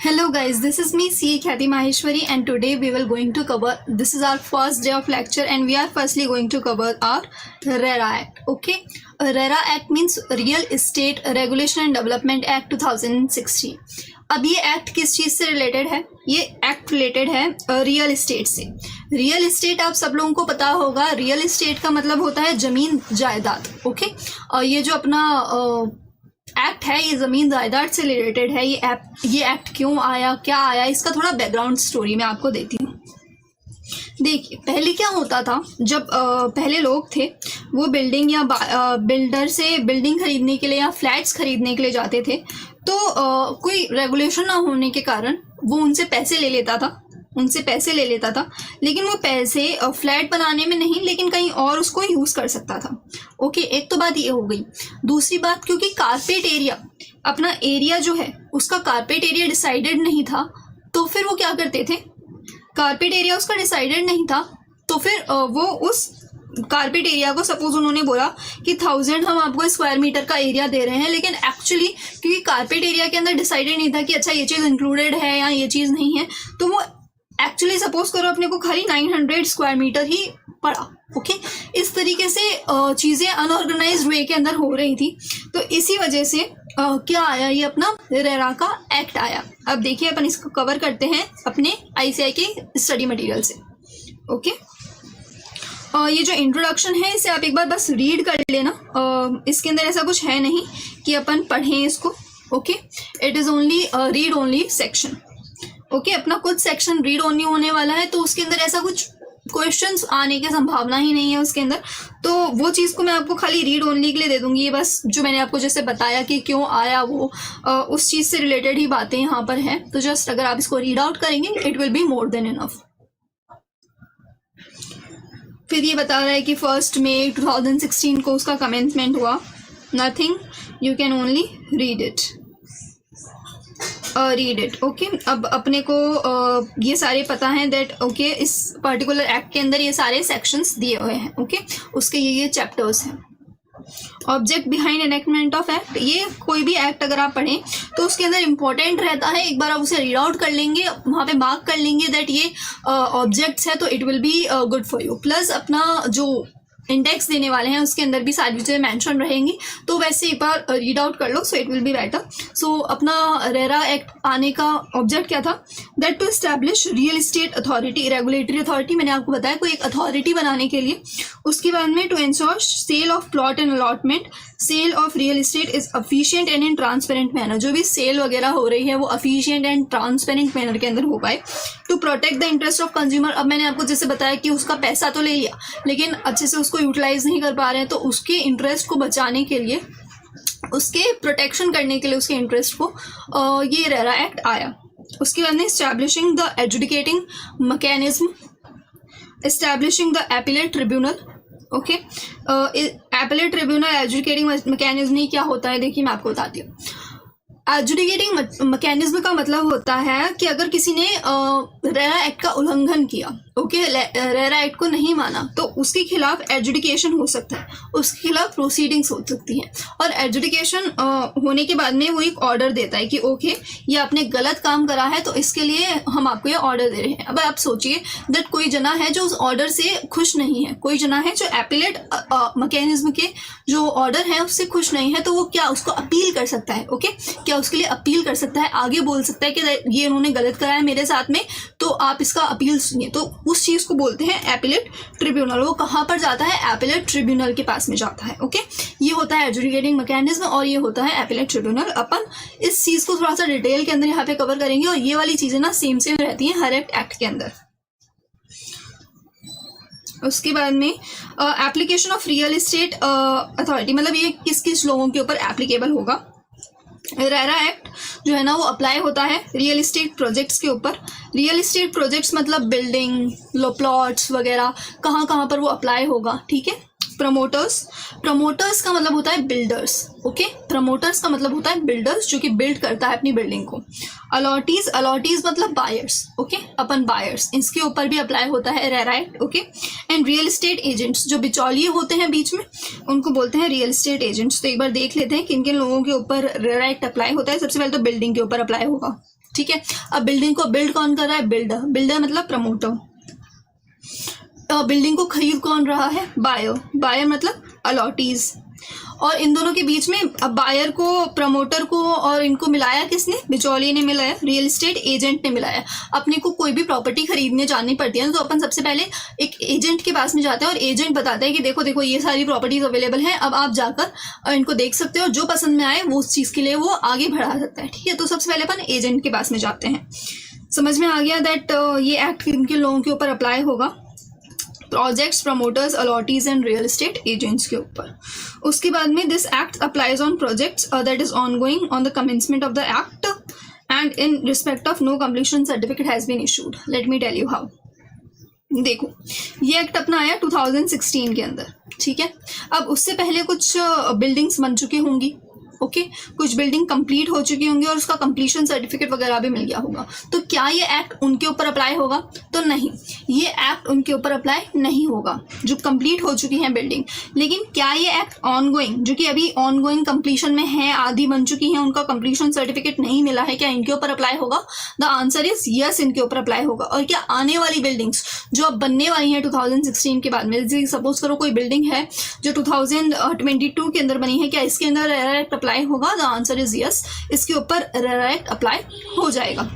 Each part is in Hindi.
Hello guys, this is me C. Khyati Maheshwari and today we will going to cover, this is our first day of lecture and we are firstly going to cover our RERA Act. Okay, RERA Act means Real Estate Regulation and Development Act 2016. अब ये एक्ट किस चीज़ से रिलेटेड है? ये एक्ट रिलेटेड है रियल इस्टेट से। रियल इस्टेट आप सब लोगों को पता होगा, रियल इस्टेट का मतलब होता है ज़मीन जायदाद। ओके, और ये जो अपना एक्ट है ये ज़मीन जायदाद से रिलेटेड है। ये एक्ट क्यों आया, क्या आया, इसका थोड़ा बैकग्राउंड स्टोरी मैं आपको देती हूँ। देखिए, पहले क्या होता था, जब पहले लोग थे वो बिल्डिंग या बिल्डर से बिल्डिंग खरीदने के लिए या फ्लैट्स खरीदने के लिए जाते थे, तो कोई रेगुलेशन ना होने के कारण वो उनसे पैसे ले लेता था, लेकिन वो पैसे फ्लैट बनाने में नहीं, लेकिन कहीं और उसको यूज़ कर सकता था। ओके, एक तो बात ये हो गई। दूसरी बात, क्योंकि कारपेट एरिया, अपना एरिया जो है उसका कारपेट एरिया डिसाइडेड नहीं था, तो फिर वो क्या करते थे, कारपेट एरिया उसका डिसाइडेड नहीं था तो फिर वो उस कारपेट एरिया को, सपोज उन्होंने बोला कि 1000 हम आपको स्क्वायर मीटर का एरिया दे रहे हैं, लेकिन एक्चुअली क्योंकि कारपेट एरिया के अंदर डिसाइडेड नहीं था कि अच्छा ये चीज़ इंक्लूडेड है या ये चीज़ नहीं है, तो वो एक्चुअली सपोज करो अपने को खाली 900 स्क्वायर मीटर ही पड़ा। ओके, इस तरीके से चीज़ें अनऑर्गेनाइज्ड वे के अंदर हो रही थी, तो इसी वजह से क्या आया, ये अपना रेरा का एक्ट आया। अब देखिए, अपन इसको कवर करते हैं अपने ICI के स्टडी मटेरियल से। ओके, ये जो इंट्रोडक्शन है इसे आप एक बार बस रीड कर लेना। इसके अंदर ऐसा कुछ है नहीं कि अपन पढ़ें इसको। Okay, it is only read only section. Okay, अपना कुछ सेक्शन रीड ओनली होने वाला है, तो उसके अंदर ऐसा कुछ क्वेश्चंस आने की संभावना ही नहीं है उसके अंदर, तो वो चीज़ को मैं आपको खाली रीड ओनली के लिए दे दूंगी। ये बस जो मैंने आपको जैसे बताया कि क्यों आया, वो उस चीज़ से रिलेटेड ही बातें यहाँ पर हैं, तो जस्ट अगर आप इसको रीड आउट करेंगे it will be more than enough. फिर ये बता रहा है कि 1 मई 2016 को उसका कमेंसमेंट हुआ। Nothing, you can only read it. Okay, अब अपने को ये सारे पता हैं दैट ओके, इस पर्टिकुलर एक्ट के अंदर ये सारे सेक्शंस दिए हुए हैं। ओके, उसके ये चैप्टर्स हैं। Object behind enactment of act, ये कोई भी एक्ट अगर आप पढ़ें तो उसके अंदर इंपॉर्टेंट रहता है, एक बार आप उसे रीड आउट कर लेंगे, वहाँ पे मार्क कर लेंगे दैट ये ऑब्जेक्ट्स है, तो it will be good for you. Plus अपना जो इंडेक्स देने वाले हैं उसके अंदर भी सारी चीज़ें मेंशन रहेंगी, तो वैसे एक बार रीड आउट कर लो, so it will be better. So अपना रेरा एक्ट आने का ऑब्जेक्ट क्या था, that to establish real estate authority, regulatory authority, मैंने आपको बताया कोई एक अथॉरिटी बनाने के लिए। उसके बाद में to ensure sale of plot and allotment, sale of real estate is efficient and in transparent manner, जो भी सेल वगैरह हो रही है वो एफिशिएंट एंड ट्रांसपेरेंट मैनर के अंदर हो पाए। To protect the interest of consumer, अब मैंने आपको जैसे बताया कि उसका पैसा तो ले लिया लेकिन अच्छे से उसको यूटिलाइज नहीं कर पा रहे हैं, तो उसके इंटरेस्ट को बचाने के लिए, उसके प्रोटेक्शन करने के लिए उसके इंटरेस्ट को ये रेरा एक्ट आया। उसके बाद में establishing the adjudicating mechanism, establishing the appellate tribunal. Okay, appellate tribunal adjudicating mechanism क्या होता है, देखिए मैं आपको बताती हूँ। एडजुडिकेटिंग मैकेनिज्म का मतलब होता है कि अगर किसी ने रेरा एक्ट का उल्लंघन किया, ओके, रेरा एक्ट को नहीं माना, तो उसके खिलाफ एडजुडिकेशन हो सकता है, उसके खिलाफ प्रोसीडिंग्स हो सकती हैं, और एडजुडिकेशन होने के बाद में वो एक ऑर्डर देता है कि ओके ये आपने गलत काम करा है, तो इसके लिए हम आपको ये ऑर्डर दे रहे हैं। अब आप सोचिए दैट कोई जना है जो उस ऑर्डर से खुश नहीं है, कोई जना है जो एपीलेट मैकेनिज्म के जो ऑर्डर है उससे खुश नहीं है, तो वो क्या उसको अपील कर सकता है। ओके, क्या उसके लिए अपील कर सकता है, आगे बोल सकता है कि ये उन्होंने गलत करा है मेरे साथ में, तो आप इसका अपील सुनिए, तो उस चीज़ को बोलते हैं एपीलेट ट्रिब्यूनल। वो कहाँ पर जाता है, एपीलेट ट्रिब्यूनल के पास में जाता है। ओके, ये होता है एडजुडिकेटिंग मैकेनिज्म और ये होता है एपीलेट ट्रिब्यूनल। अपन इस चीज़ को थोड़ा सा डिटेल के अंदर यहाँ पे कवर करेंगे, और ये वाली चीज़ें ना सेम रहती हैं हर एक एक्ट के अंदर। उसके बाद में application of real estate authority, मतलब ये किस किस लोगों के ऊपर एप्लीकेबल होगा। रेरा एक्ट जो है ना वो अप्लाई होता है रियल एस्टेट प्रोजेक्ट्स के ऊपर। रियल एस्टेट प्रोजेक्ट्स मतलब बिल्डिंग, प्लॉट्स वगैरह, कहाँ कहाँ पर वो अप्लाई होगा, ठीक है। प्रमोटर्स का मतलब होता है बिल्डर्स। ओके, प्रमोटर्स का मतलब होता है बिल्डर्स जो कि बिल्ड करता है अपनी बिल्डिंग को। अलॉटीज मतलब बायर्स। ओके, अपन बायर्स, इसके ऊपर भी अप्लाई होता है RERA act. Okay, and real estate agents, जो बिचौलिए होते हैं बीच में, उनको बोलते हैं रियल एस्टेट एजेंट्स। तो एक बार देख लेते हैं किन किन लोगों के ऊपर रेरा एक्ट अप्लाई होता है। सबसे पहले तो बिल्डिंग के ऊपर अप्लाई होगा। ठीक है। अब बिल्डिंग को बिल्ड कौन कर रहा है? बिल्डर। बिल्डर मतलब प्रमोटर। बिल्डिंग को खरीद कौन रहा है? बायर। बायर मतलब अलॉटीज। और इन दोनों के बीच में अब बायर को, प्रमोटर को और इनको मिलाया किसने? बिचौलिए ने मिलाया, रियल एस्टेट एजेंट ने मिलाया। अपने को कोई भी प्रॉपर्टी खरीदने जानी पड़ती है तो अपन सबसे पहले एक एजेंट के पास में जाते हैं और एजेंट बताता है कि देखो देखो ये सारी प्रॉपर्टीज अवेलेबल हैं, अब आप जाकर इनको देख सकते हो, जो पसंद में आए वो उस चीज़ के लिए वो आगे बढ़ा सकता है। ठीक है, तो सबसे पहले अपन एजेंट के पास में जाते हैं। समझ में आ गया दैट ये एक्ट किन किन लोगों के ऊपर अप्लाई होगा? Projects, promoters, allottees and real estate agents के ऊपर। उसके बाद में this act applies on projects that is ongoing on the commencement of the act and in respect of no completion certificate has been issued. Let me tell you how. देखो, ये एक्ट अपना आया 2016 के अंदर। ठीक है, अब उससे पहले कुछ बिल्डिंग्स बन चुकी होंगी। ओके, कुछ बिल्डिंग कंप्लीट हो चुकी होंगी और उसका कंप्लीशन सर्टिफिकेट वगैरह भी मिल गया होगा। तो क्या ये एक्ट उनके ऊपर अप्लाई होगा? तो नहीं, ये एक्ट उनके ऊपर अप्लाई नहीं होगा जो कंप्लीट हो चुकी हैं बिल्डिंग। लेकिन क्या ये एक्ट ऑनगोइंग, जो कि अभी ऑनगोइंग कंप्लीशन में है, आधी बन चुकी हैं, उनका कंप्लीशन सर्टिफिकेट नहीं मिला है, क्या इनके ऊपर अप्लाई होगा? द आंसर इज यस, इनके ऊपर अप्लाई होगा। और क्या आने वाली बिल्डिंग्स जो अब बनने वाली हैं 2016 के बाद में, जैसे सपोज करो कोई बिल्डिंग है जो 2022 के अंदर बनी है, क्या इसके अंदर रेरा एक्ट अप्लाई होगा? द आंसर इज यस, इसके ऊपर रेरा एक्ट अप्लाई हो जाएगा।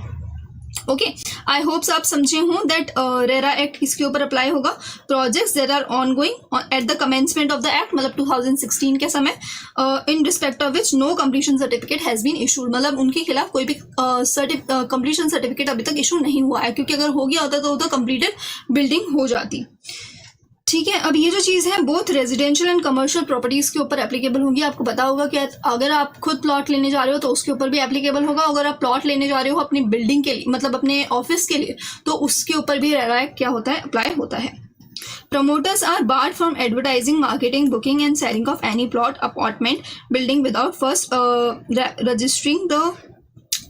ओके, आई होप्स आप समझे हों दैट रेरा एक्ट किसके ऊपर अप्लाई होगा? Projects that are ongoing at the commencement of the act, मतलब 2016 के समय, in respect of which no completion certificate has been issued, मतलब उनके खिलाफ कोई भी कंप्लीशन सर्टिफिकेट अभी तक इशू नहीं हुआ है, क्योंकि अगर हो गया होता तो कंप्लीटेड बिल्डिंग हो जाती। ठीक है, अब ये जो चीज़ है both residential and commercial properties के ऊपर एप्लीकेबल होगी। आपको पता होगा कि अगर आप खुद प्लॉट लेने जा रहे हो तो उसके ऊपर भी एप्लीकेबल होगा। अगर आप प्लॉट लेने जा रहे हो अपनी बिल्डिंग के लिए, मतलब अपने ऑफिस के लिए, तो उसके ऊपर भी रेरा एक्ट क्या होता है? अप्लाई होता है। Promoters are barred from advertising, marketing, booking and selling of any plot, apartment, building without first registering the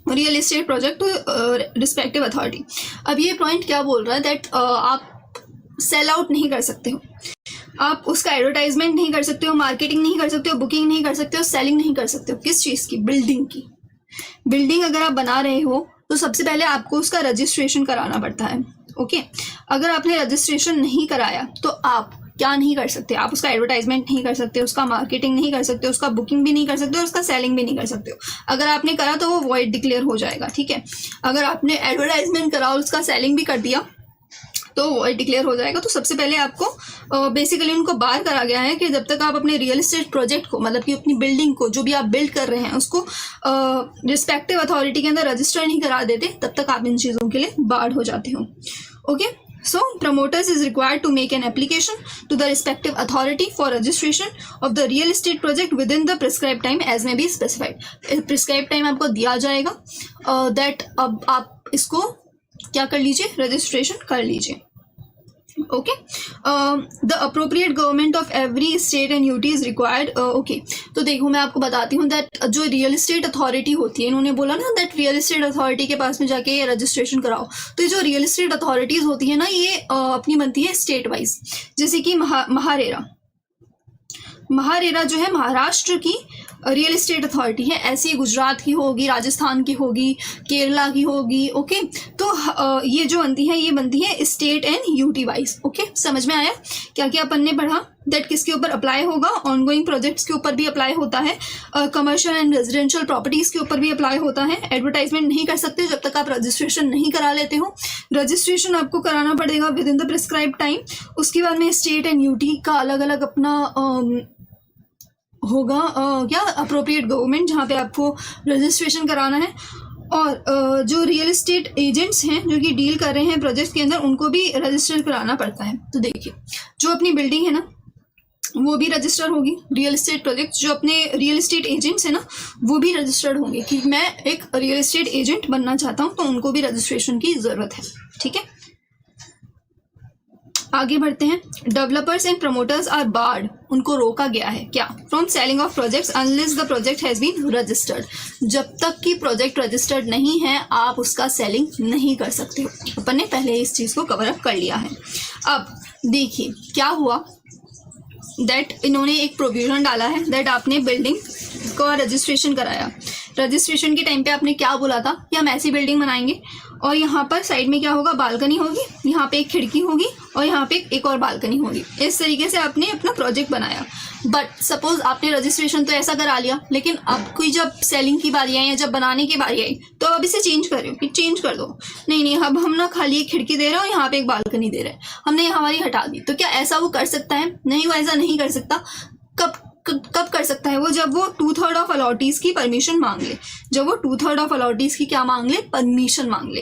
real estate project to respective authority। अब ये पॉइंट क्या बोल रहा है दैट आप सेल आउट नहीं कर सकते हो, आप उसका एडवर्टाइजमेंट नहीं कर सकते हो, मार्केटिंग नहीं कर सकते हो, बुकिंग नहीं कर सकते हो, सेलिंग नहीं कर सकते हो। किस चीज़ की? बिल्डिंग की। बिल्डिंग अगर आप बना रहे हो तो सबसे पहले आपको उसका रजिस्ट्रेशन कराना पड़ता है। ओके, अगर आपने रजिस्ट्रेशन नहीं कराया तो आप क्या नहीं कर सकते? आप उसका एडवर्टाइजमेंट नहीं कर सकते, उसका मार्केटिंग नहीं कर सकते, उसका बुकिंग भी नहीं कर सकते और उसका सेलिंग भी नहीं कर सकते हो। अगर आपने करा तो वो वॉइड डिक्लेयर हो जाएगा। ठीक है, अगर आपने एडवर्टाइजमेंट करा और उसका सेलिंग भी कर दिया तो वो डिक्लेयर हो जाएगा। तो सबसे पहले आपको बेसिकली उनको बार करा गया है कि जब तक आप अपने रियल एस्टेट प्रोजेक्ट को, मतलब कि अपनी बिल्डिंग को जो भी आप बिल्ड कर रहे हैं उसको रिस्पेक्टिव अथॉरिटी के अंदर रजिस्टर नहीं करा देते, तब तक आप इन चीज़ों के लिए बार्ड हो जाते हो। Okay, so promoters is required to make an application to the respective authority for registration of the real estate project within the prescribed time as may be specified। prescribed time आपको दिया जाएगा that अब आप इसको क्या कर लीजिए? रजिस्ट्रेशन कर लीजिए। Okay, the appropriate government of every state and UT is required. Okay, तो देखो मैं आपको बताती हूँ दैट जो रियल एस्टेट अथॉरिटी होती है, इन्होंने बोला ना दैट रियल एस्टेट अथॉरिटी के पास में जाके ये रजिस्ट्रेशन कराओ। तो ये जो रियल एस्टेट अथॉरिटीज होती है ना, ये अपनी बनती है स्टेट वाइज। जैसे कि महारेरा जो है महाराष्ट्र की रियल एस्टेट अथॉरिटी है, ऐसी गुजरात की होगी, राजस्थान की होगी, केरला की होगी। ओके, तो ये जो बनती है ये बनती है state and UT wise. Okay, समझ में आया क्या क्या अपन ने पढ़ा? दैट किसके ऊपर अप्लाई होगा? ऑनगोइंग प्रोजेक्ट्स के ऊपर भी अप्लाई होता है, कमर्शियल एंड रेजिडेंशियल प्रॉपर्टीज के ऊपर भी अप्लाई होता है। एडवर्टाइजमेंट नहीं कर सकते जब तक आप रजिस्ट्रेशन नहीं करा लेते हो। रजिस्ट्रेशन आपको कराना पड़ेगा with in the prescribe time. उसके बाद में स्टेट एंड यूटी का अलग अलग अपना होगा क्या अप्रोप्रिएट गवर्नमेंट, जहाँ पे आपको रजिस्ट्रेशन कराना है। और जो रियल एस्टेट एजेंट्स हैं जो कि डील कर रहे हैं प्रोजेक्ट के अंदर, उनको भी रजिस्टर कराना पड़ता है। तो देखिए, जो अपनी बिल्डिंग है ना वो भी रजिस्टर होगी, रियल एस्टेट प्रोजेक्ट जो अपने रियल एस्टेट एजेंट्स हैं ना वो भी रजिस्टर्ड होंगे कि मैं एक रियल एस्टेट एजेंट बनना चाहता हूँ, तो उनको भी रजिस्ट्रेशन की ज़रूरत है। ठीक है, आगे बढ़ते हैं। Developers and promoters are barred, उनको रोका गया है क्या? From selling of projects unless the project has been registered. जब तक कि प्रोजेक्ट रजिस्टर्ड नहीं है आप उसका सेलिंग नहीं कर सकते हो। अपन ने पहले इस चीज़ को कवर अप कर लिया है। अब देखिए क्या हुआ दैट इन्होंने एक प्रोविजन डाला है दैट आपने बिल्डिंग का रजिस्ट्रेशन कराया, रजिस्ट्रेशन के टाइम पे आपने क्या बोला था कि हम ऐसी बिल्डिंग बनाएंगे और यहाँ पर साइड में क्या होगा, बालकनी होगी, यहाँ पे एक खिड़की होगी और यहाँ पे एक और बालकनी होगी। इस तरीके से आपने अपना प्रोजेक्ट बनाया। बट सपोज आपने रजिस्ट्रेशन तो ऐसा करा लिया, लेकिन अब कोई जब सेलिंग की बारी आई या जब बनाने की बारी आई तो अब इसे चेंज कर रहे हो कि चेंज कर दो, नहीं अब हम ना खाली एक खिड़की दे रहे हो, यहाँ पे एक बालकनी दे रहे हैं, हमने यहाँ वाली हटा दी। तो क्या ऐसा वो कर सकता है? नहीं, वो ऐसा नहीं कर सकता। कब कर सकता है वो? जब वो 2/3 ऑफ अलॉटीज की परमिशन मांग ले। जब वो 2/3 ऑफ अलॉटीज की क्या मांग ले? परमिशन मांग ले।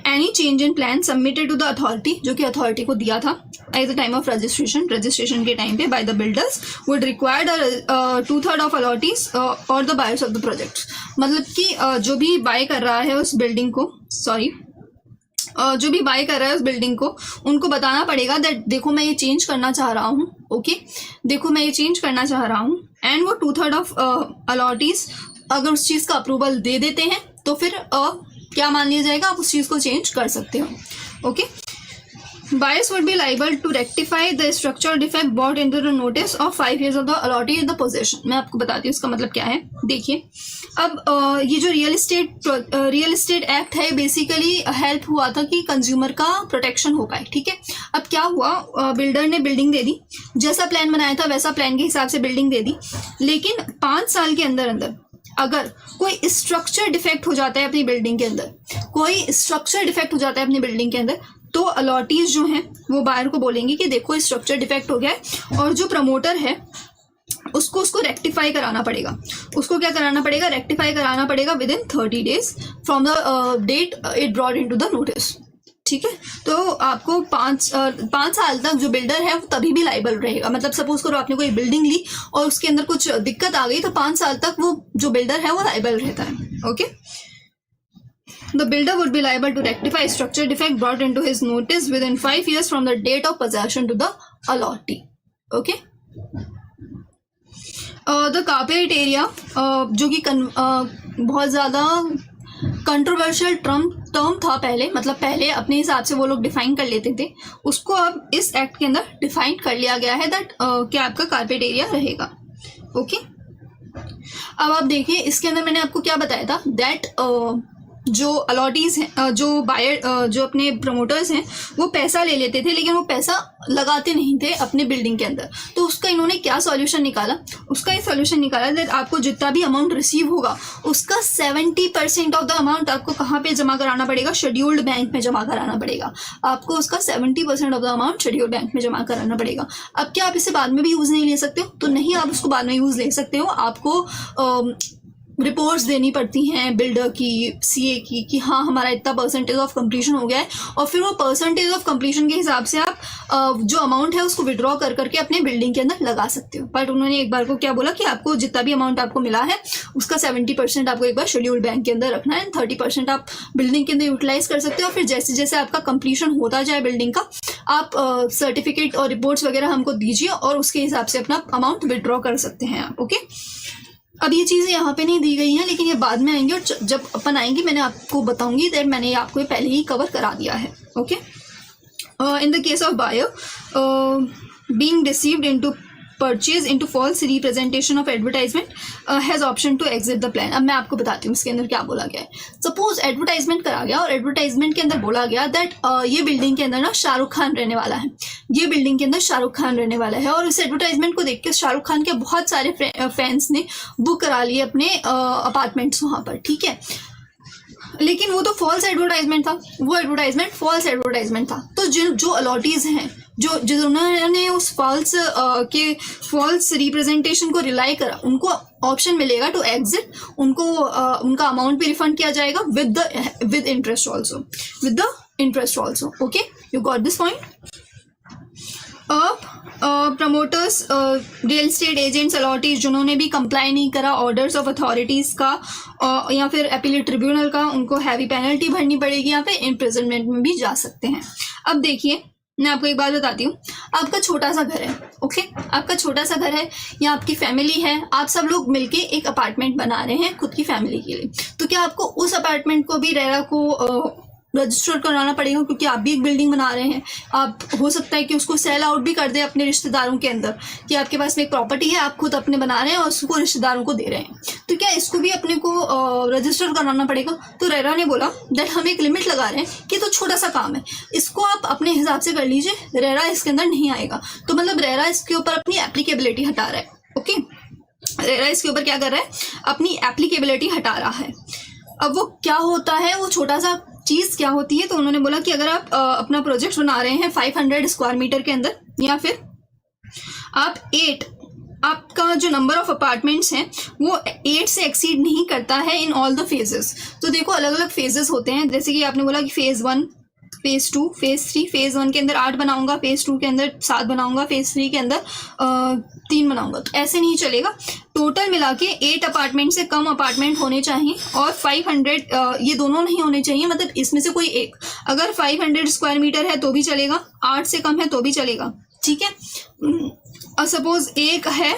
Any change in plan submitted to the authority, जो कि अथॉरिटी को दिया था at the time of registration के टाइम पे by the builders would required 2/3 of allottees और the buyers of the project. मतलब कि जो भी बाय कर रहा है उस बिल्डिंग को, जो भी बाय कर रहा है उस बिल्डिंग को, उनको बताना पड़ेगा दैट देखो मैं ये चेंज करना चाह रहा हूँ, ओके, देखो मैं ये चेंज करना चाह रहा हूँ। एंड वो 2/3 ऑफ अलॉटीज अगर उस चीज़ का अप्रूवल दे देते हैं तो फिर क्या मान लिया जाएगा, आप उस चीज़ को चेंज कर सकते हो, okay. Buyers would be liable to rectify the structural defect brought into the notice of 5 years of the allotee in the possession। मैं आपको बताती हूँ इसका मतलब क्या है। देखिए, अब ये जो रियल एस्टेट एक्ट है बेसिकली हेल्प हुआ था कि कंज्यूमर का प्रोटेक्शन हो पाए, ठीक है। अब क्या हुआ, बिल्डर ने बिल्डिंग दे दी, जैसा प्लान बनाया था वैसा प्लान के हिसाब से बिल्डिंग दे दी, लेकिन 5 साल के अंदर अंदर अगर कोई स्ट्रक्चर डिफेक्ट हो जाता है अपनी बिल्डिंग के अंदर, कोई स्ट्रक्चर डिफेक्ट हो जाता है अपनी बिल्डिंग के अंदर, तो अलॉटीज जो हैं वो बायर को बोलेंगे कि देखो स्ट्रक्चर डिफेक्ट हो गया है और जो प्रमोटर है उसको रेक्टिफाई कराना पड़ेगा। उसको क्या कराना पड़ेगा? रेक्टिफाई कराना पड़ेगा within 30 days from the date it brought into the notice, ठीक है। तो आपको 5 साल तक जो बिल्डर है वो तभी भी लाइबल रहेगा। मतलब सपोज करो आपने कोई बिल्डिंग ली और उसके अंदर कुछ दिक्कत आ गई तो 5 साल तक वो जो बिल्डर है वो लाइबल रहता है, okay. The builder would be liable to rectify structure defect brought into his notice within 5 years from the date of possession to the allotee. Okay. The carpet area, जो कि बहुत ज़्यादा कंट्रोवर्शियल टर्म था पहले, मतलब पहले अपने हिसाब से वो लोग डिफाइन कर लेते थे, उसको अब इस एक्ट के अंदर डिफाइन कर लिया गया है दैट क्या आपका कार्पेट एरिया रहेगा, ओके। अब आप देखिए इसके अंदर मैंने आपको क्या बताया था दैट जो अलॉटीज हैं, जो बायर, जो अपने प्रमोटर्स हैं, वो पैसा ले लेते थे लेकिन वो पैसा लगाते नहीं थे अपने बिल्डिंग के अंदर। तो उसका इन्होंने क्या सॉल्यूशन निकाला? उसका ये सॉल्यूशन निकाला दैट आपको जितना भी अमाउंट रिसीव होगा उसका 70% ऑफ द अमाउंट आपको कहाँ पे जमा कराना पड़ेगा? शेड्यूल्ड बैंक में जमा कराना पड़ेगा। आपको उसका 70% of the amount scheduled bank में जमा कराना पड़ेगा। अब क्या आप इसे बाद में भी यूज़ नहीं ले सकते हो? तो नहीं, आप उसको बाद में यूज़ ले सकते हो। आपको रिपोर्ट्स देनी पड़ती हैं बिल्डर की, सीए की, कि हाँ हमारा इतना परसेंटेज ऑफ कंप्लीशन हो गया है, और फिर वो परसेंटेज ऑफ कंप्लीशन के हिसाब से आप जो अमाउंट है उसको विड्रॉ कर करके अपने बिल्डिंग के अंदर लगा सकते हो। बट उन्होंने एक बार को क्या बोला कि आपको जितना भी अमाउंट आपको मिला है उसका 70% आपको एक बार शेड्यूल्ड बैंक के अंदर रखना है, 30% आप बिल्डिंग के अंदर यूटिलाइज कर सकते हो। फिर जैसे जैसे आपका कंप्लीशन होता जाए बिल्डिंग का, आप सर्टिफिकेट और रिपोर्ट्स वगैरह हमको दीजिए और उसके हिसाब से अपना अमाउंट विड्रॉ कर सकते हैं आप, ओके। अब ये चीज़ें यहाँ पे नहीं दी गई हैं लेकिन ये बाद में आएंगी, और जब अपन आएंगी मैंने आपको बताऊंगी दैट मैंने आपको पहले ही कवर करा दिया है, okay. In the case of buyer being deceived into purchase into false representation of advertisement has option to exit the plan. अब मैं आपको बताती हूँ इसके अंदर क्या बोला गया है। सपोज एडवर्टाइजमेंट करा गया और एडवर्टाइजमेंट के अंदर बोला गया दैट ये बिल्डिंग के अंदर ना शाहरुख खान रहने वाला है, ये बिल्डिंग के अंदर शाहरुख खान रहने वाला है, और इस एडवर्टाइजमेंट को देख के शाहरुख खान के बहुत सारे फैंस ने बुक करा लिए अपने अपार्टमेंट्स वहाँ पर, ठीक है। लेकिन वो तो फॉल्स एडवर्टाइजमेंट था, वो एडवर्टाइजमेंट फॉल्स एडवर्टाइजमेंट था। तो जो अलॉटीज हैं, जो जिन्होंने उस फॉल्स रिप्रेजेंटेशन को रिलाई करा, उनको ऑप्शन मिलेगा टू एग्जिट। उनको उनका अमाउंट भी रिफंड किया जाएगा with interest also, okay. You got this point. Promoters, real estate agents, allottees जिन्होंने भी कंप्लाई नहीं करा ऑर्डर्स ऑफ अथॉरिटीज़ का या फिर अपीलेट ट्रिब्यूनल का, उनको हैवी पेनल्टी भरनी पड़ेगी, यहाँ पे इम्प्रिजनमेंट में भी जा सकते हैं। अब देखिए मैं आपको एक बात बताती हूँ, आपका छोटा सा घर है, ओके, आपका छोटा सा घर है या आपकी फैमिली है, आप सब लोग मिलके एक अपार्टमेंट बना रहे हैं खुद की फैमिली के लिए। तो क्या आपको उस अपार्टमेंट को भी रेरा को रजिस्टर कराना पड़ेगा, क्योंकि आप भी एक बिल्डिंग बना रहे हैं। आप हो सकता है कि उसको सेल आउट भी कर दें अपने रिश्तेदारों के अंदर, कि आपके पास में एक प्रॉपर्टी है, आप खुद अपने बना रहे हैं और उसको रिश्तेदारों को दे रहे हैं, तो क्या इसको भी अपने को रजिस्टर कराना पड़ेगा। तो रेरा ने बोला दैट हम एक लिमिट लगा रहे हैं कि तो छोटा सा काम है, इसको आप अपने हिसाब से कर लीजिए, रेरा इसके अंदर नहीं आएगा। तो मतलब रेरा इसके ऊपर अपनी एप्लीकेबिलिटी हटा रहा है। ओके, रेरा इसके ऊपर क्या कर रहा है, अपनी एप्लीकेबिलिटी हटा रहा है। अब वो क्या होता है, वो छोटा सा चीज क्या होती है, तो उन्होंने बोला कि अगर आप अपना प्रोजेक्ट बना रहे हैं 500 स्क्वायर मीटर के अंदर, या फिर आप 8, आपका जो नंबर ऑफ अपार्टमेंट्स हैं वो 8 से एक्सीड नहीं करता है इन ऑल द फेजेस। तो देखो अलग अलग फेजेस होते हैं, जैसे कि आपने बोला कि फेज 1, फेज 2, फेज 3। फेज 1 के अंदर 8 बनाऊंगा, फेज 2 के अंदर 7 बनाऊंगा, फेज 3 के अंदर 3 बनाऊंगा। तो ऐसे नहीं चलेगा। टोटल मिला के 8 अपार्टमेंट से कम अपार्टमेंट होने चाहिए और 500 ये दोनों नहीं होने चाहिए, मतलब इसमें से कोई एक। अगर 500 स्क्वायर मीटर है तो भी चलेगा, 8 से कम है तो भी चलेगा, ठीक है। और सपोज एक है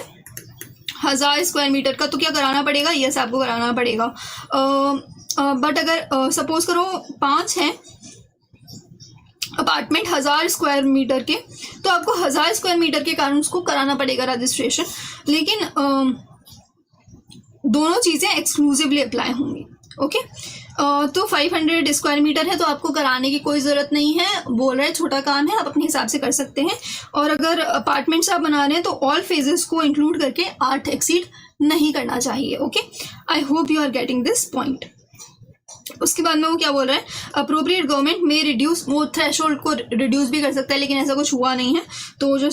1000 स्क्वायर मीटर का, तो क्या कराना पड़ेगा, यस आपको कराना पड़ेगा। बट अगर सपोज करो 5 हैं अपार्टमेंट 1000 स्क्वायर मीटर के, तो आपको 1000 स्क्वायर मीटर के कारण उसको कराना पड़ेगा रजिस्ट्रेशन। लेकिन दोनों चीज़ें एक्सक्लूसिवली अप्लाई होंगी। ओके, तो 500 स्क्वायर मीटर है तो आपको कराने की कोई ज़रूरत नहीं है, बोल रहे हैं छोटा काम है, आप अपने हिसाब से कर सकते हैं। और अगर अपार्टमेंट्स आप बना रहे हैं तो ऑल फेजेस को इंक्लूड करके 8 एक्सीड नहीं करना चाहिए। Okay, I hope you are getting this point. उसके बाद में वो क्या बोल रहा है, अप्रोप्रिएट गवर्नमेंट में रिड्यूस, वो थ्रेशोल्ड को रिड्यूस भी कर सकता है, लेकिन ऐसा कुछ हुआ नहीं है, तो जो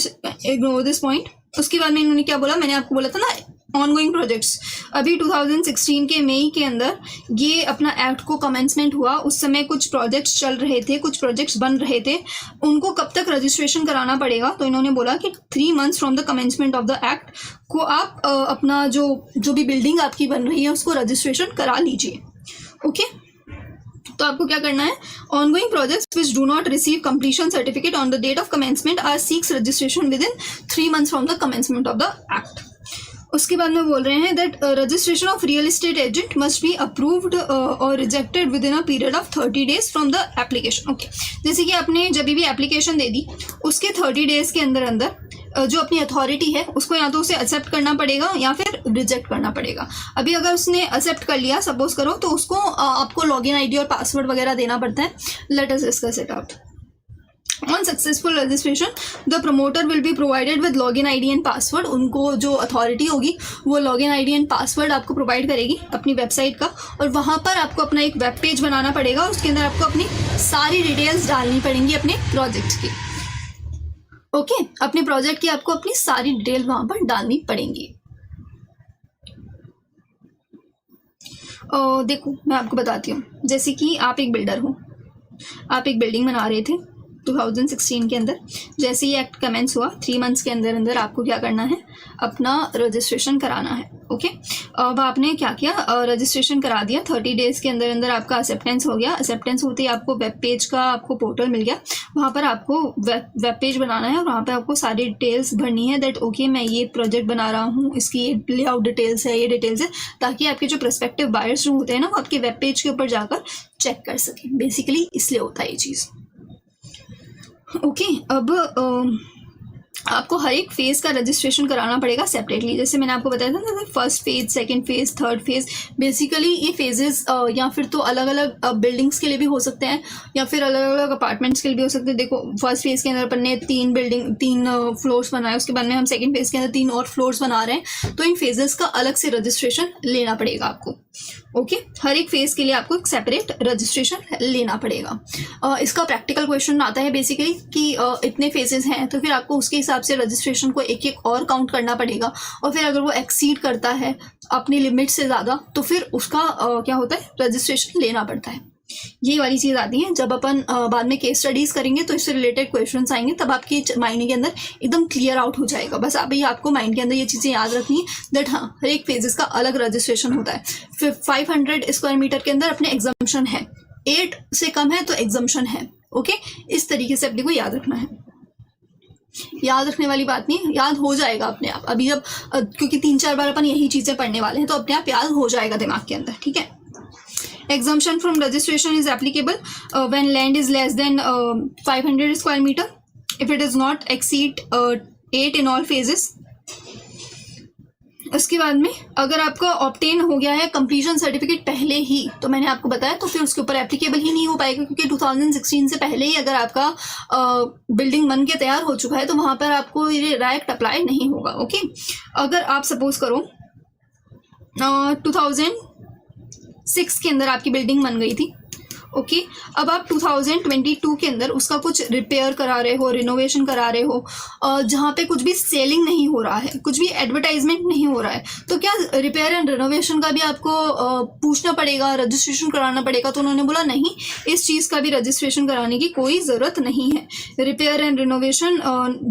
इग्नोर दिस पॉइंट। उसके बाद में इन्होंने क्या बोला, मैंने आपको बोला था ना ऑनगोइंग प्रोजेक्ट्स, अभी 2016 के मई के अंदर ये अपना एक्ट को कमेंसमेंट हुआ। उस समय कुछ प्रोजेक्ट्स चल रहे थे, कुछ प्रोजेक्ट्स बन रहे थे, उनको कब तक रजिस्ट्रेशन कराना पड़ेगा। तो इन्होंने बोला कि 3 months from the commencement of the act को आप अपना जो भी बिल्डिंग आपकी बन रही है उसको रजिस्ट्रेशन करा लीजिए। ओके, तो आपको क्या करना है, ongoing projects which do not receive completion certificate on the date of commencement are seeks registration within 3 months from the commencement of the act. उसके बाद में बोल रहे हैं that registration of real estate agent must be approved और rejected within a period of 30 days from the application. Okay, जैसे कि आपने जब भी एप्लीकेशन दे दी उसके 30 days के अंदर जो अपनी अथॉरिटी है उसको या तो उसे एक्सेप्ट करना पड़ेगा या फिर रिजेक्ट करना पड़ेगा। अभी अगर उसने एक्सेप्ट कर लिया सपोज करो, तो उसको आपको लॉगिन आईडी और पासवर्ड वगैरह देना पड़ता है। Let us discuss it out. On successful registration, the promoter will be provided with login ID and password। उनको जो अथॉरिटी होगी वो login ID and password आपको प्रोवाइड करेगी अपनी वेबसाइट का, और वहाँ पर आपको अपना एक वेब पेज बनाना पड़ेगा। उसके अंदर आपको अपनी सारी डिटेल्स डालनी पड़ेंगी अपने प्रोजेक्ट की। ओके, अपने प्रोजेक्ट की आपको अपनी सारी डिटेल वहाँ पर डालनी पड़ेंगी। देखो मैं आपको बताती हूँ, जैसे कि आप एक बिल्डर हो, आप एक बिल्डिंग बना रहे थे 2016 के अंदर। जैसे ही एक्ट कमेंस हुआ 3 months के अंदर अंदर आपको क्या करना है, अपना रजिस्ट्रेशन कराना है। ओके, अब आपने क्या किया, रजिस्ट्रेशन करा दिया, 30 days के अंदर अंदर आपका एक्सेप्टेंस हो गया। एक्सेप्टेंस होते ही आपको वेब पेज का आपको पोर्टल मिल गया, वहाँ पर आपको वेब पेज बनाना है और वहाँ पर आपको सारी डिटेल्स भरनी है दैट ओके मैं ये प्रोजेक्ट बना रहा हूँ, इसकी ये लेआउट डिटेल्स है, ये डिटेल्स है, ताकि आपके जो प्रोस्पेक्टिव बायर्स जो होते हैं ना वो आपके वेब पेज के ऊपर जाकर चेक कर सकें। बेसिकली इसलिए होता है ये चीज़। ओके, अब आपको हर एक फेज़ का रजिस्ट्रेशन कराना पड़ेगा सेपरेटली। जैसे मैंने आपको बताया था ना, first phase, second phase, third phase. Basically ये फेजेस या फिर तो अलग अलग बिल्डिंग्स के लिए भी हो सकते हैं या फिर अलग अलग अपार्टमेंट्स के लिए भी हो सकते हैं। देखो फर्स्ट फेज के अंदर अपन ने 3 फ्लोर्स बनाए, उसके बाद में हम सेकंड फेज के अंदर 3 और फ्लोर्स बना रहे हैं, तो इन फेजेस का अलग से रजिस्ट्रेशन लेना पड़ेगा आपको। ओके, हर एक फेज के लिए आपको एक सेपरेट रजिस्ट्रेशन लेना पड़ेगा। इसका प्रैक्टिकल क्वेश्चन आता है बेसिकली कि इतने फेजेस हैं तो फिर आपको उसके हिसाब से रजिस्ट्रेशन को एक एक और काउंट करना पड़ेगा, और फिर अगर वो एक्सीड करता है अपनी लिमिट से ज़्यादा तो फिर उसका क्या होता है, रजिस्ट्रेशन लेना पड़ता है। ये वाली चीज़ आती है जब अपन बाद में केस स्टडीज़ करेंगे तो इससे रिलेटेड क्वेश्चंस आएंगे, तब आपके माइंड के अंदर एकदम क्लियर आउट हो जाएगा। बस अभी आपको माइंड के अंदर ये चीज़ें याद रखनी है दैट हाँ हर एक फेजेस का अलग रजिस्ट्रेशन होता है। फिर 500 स्क्वायर मीटर के अंदर अपने एग्जाम्पशन है, 8 से कम है तो एग्जाम्पशन है। ओके, इस तरीके से अपने को याद रखना है। याद रखने वाली बात नहीं, याद हो जाएगा अपने आप। अभी जब क्योंकि 3-4 बार अपन यही चीज़ें पढ़ने वाले हैं तो अपने आप याद हो जाएगा दिमाग के अंदर, ठीक है। Exemption from registration is applicable when land is less than 500 square meter, if it does not exceed 8 in all phases. उसके बाद में अगर आपका ऑब्टेन हो गया है कंप्लीशन सर्टिफिकेट पहले ही, तो मैंने आपको बताया, तो फिर उसके ऊपर एप्लीकेबल ही नहीं हो पाएगा, क्योंकि 2016 से पहले ही अगर आपका बिल्डिंग बन के तैयार हो चुका है तो वहां पर आपको ये डायरेक्ट अप्लाई नहीं होगा। ओके, अगर आप सपोज करो 2006 के अंदर आपकी बिल्डिंग बन गई थी, ओके, अब आप 2022 के अंदर उसका कुछ रिपेयर करा रहे हो, रिनोवेशन करा रहे हो, जहाँ पे कुछ भी सेलिंग नहीं हो रहा है, कुछ भी एडवर्टाइजमेंट नहीं हो रहा है, तो क्या रिपेयर एंड रिनोवेशन का भी आपको पूछना पड़ेगा, रजिस्ट्रेशन कराना पड़ेगा? तो उन्होंने बोला नहीं, इस चीज़ का भी रजिस्ट्रेशन कराने की कोई ज़रूरत नहीं है। Repair and renovation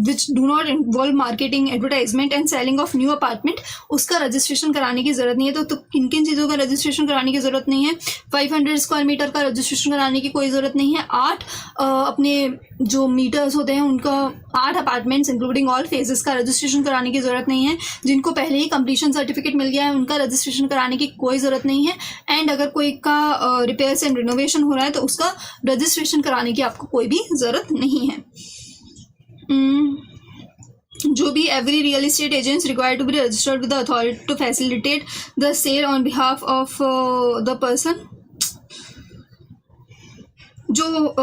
which do not involve marketing, advertisement and selling of new apartment, उसका रजिस्ट्रेशन कराने की ज़रूरत नहीं है। तो किन किन चीज़ों का रजिस्ट्रेशन कराने की ज़रूरत नहीं है? 500 स्क्वायर मीटर का रजिस्ट्रेशन कराने की कोई ज़रूरत नहीं है। 8 अपने जो मीटर्स होते हैं उनका 8 अपार्टमेंट्स इंक्लूडिंग ऑल फेजेस का रजिस्ट्रेशन कराने की ज़रूरत नहीं है। जिनको पहले ही कंप्लीशन सर्टिफिकेट मिल गया है उनका रजिस्ट्रेशन कराने की कोई ज़रूरत नहीं है। एंड अगर कोई का रिपेयर्स एंड रिनोवेशन हो रहा है तो उसका रजिस्ट्रेशन कराने की आपको कोई भी ज़रूरत नहीं है। जो भी every real estate agents required to be registered with the authority to facilitate the sale on behalf of the person, जो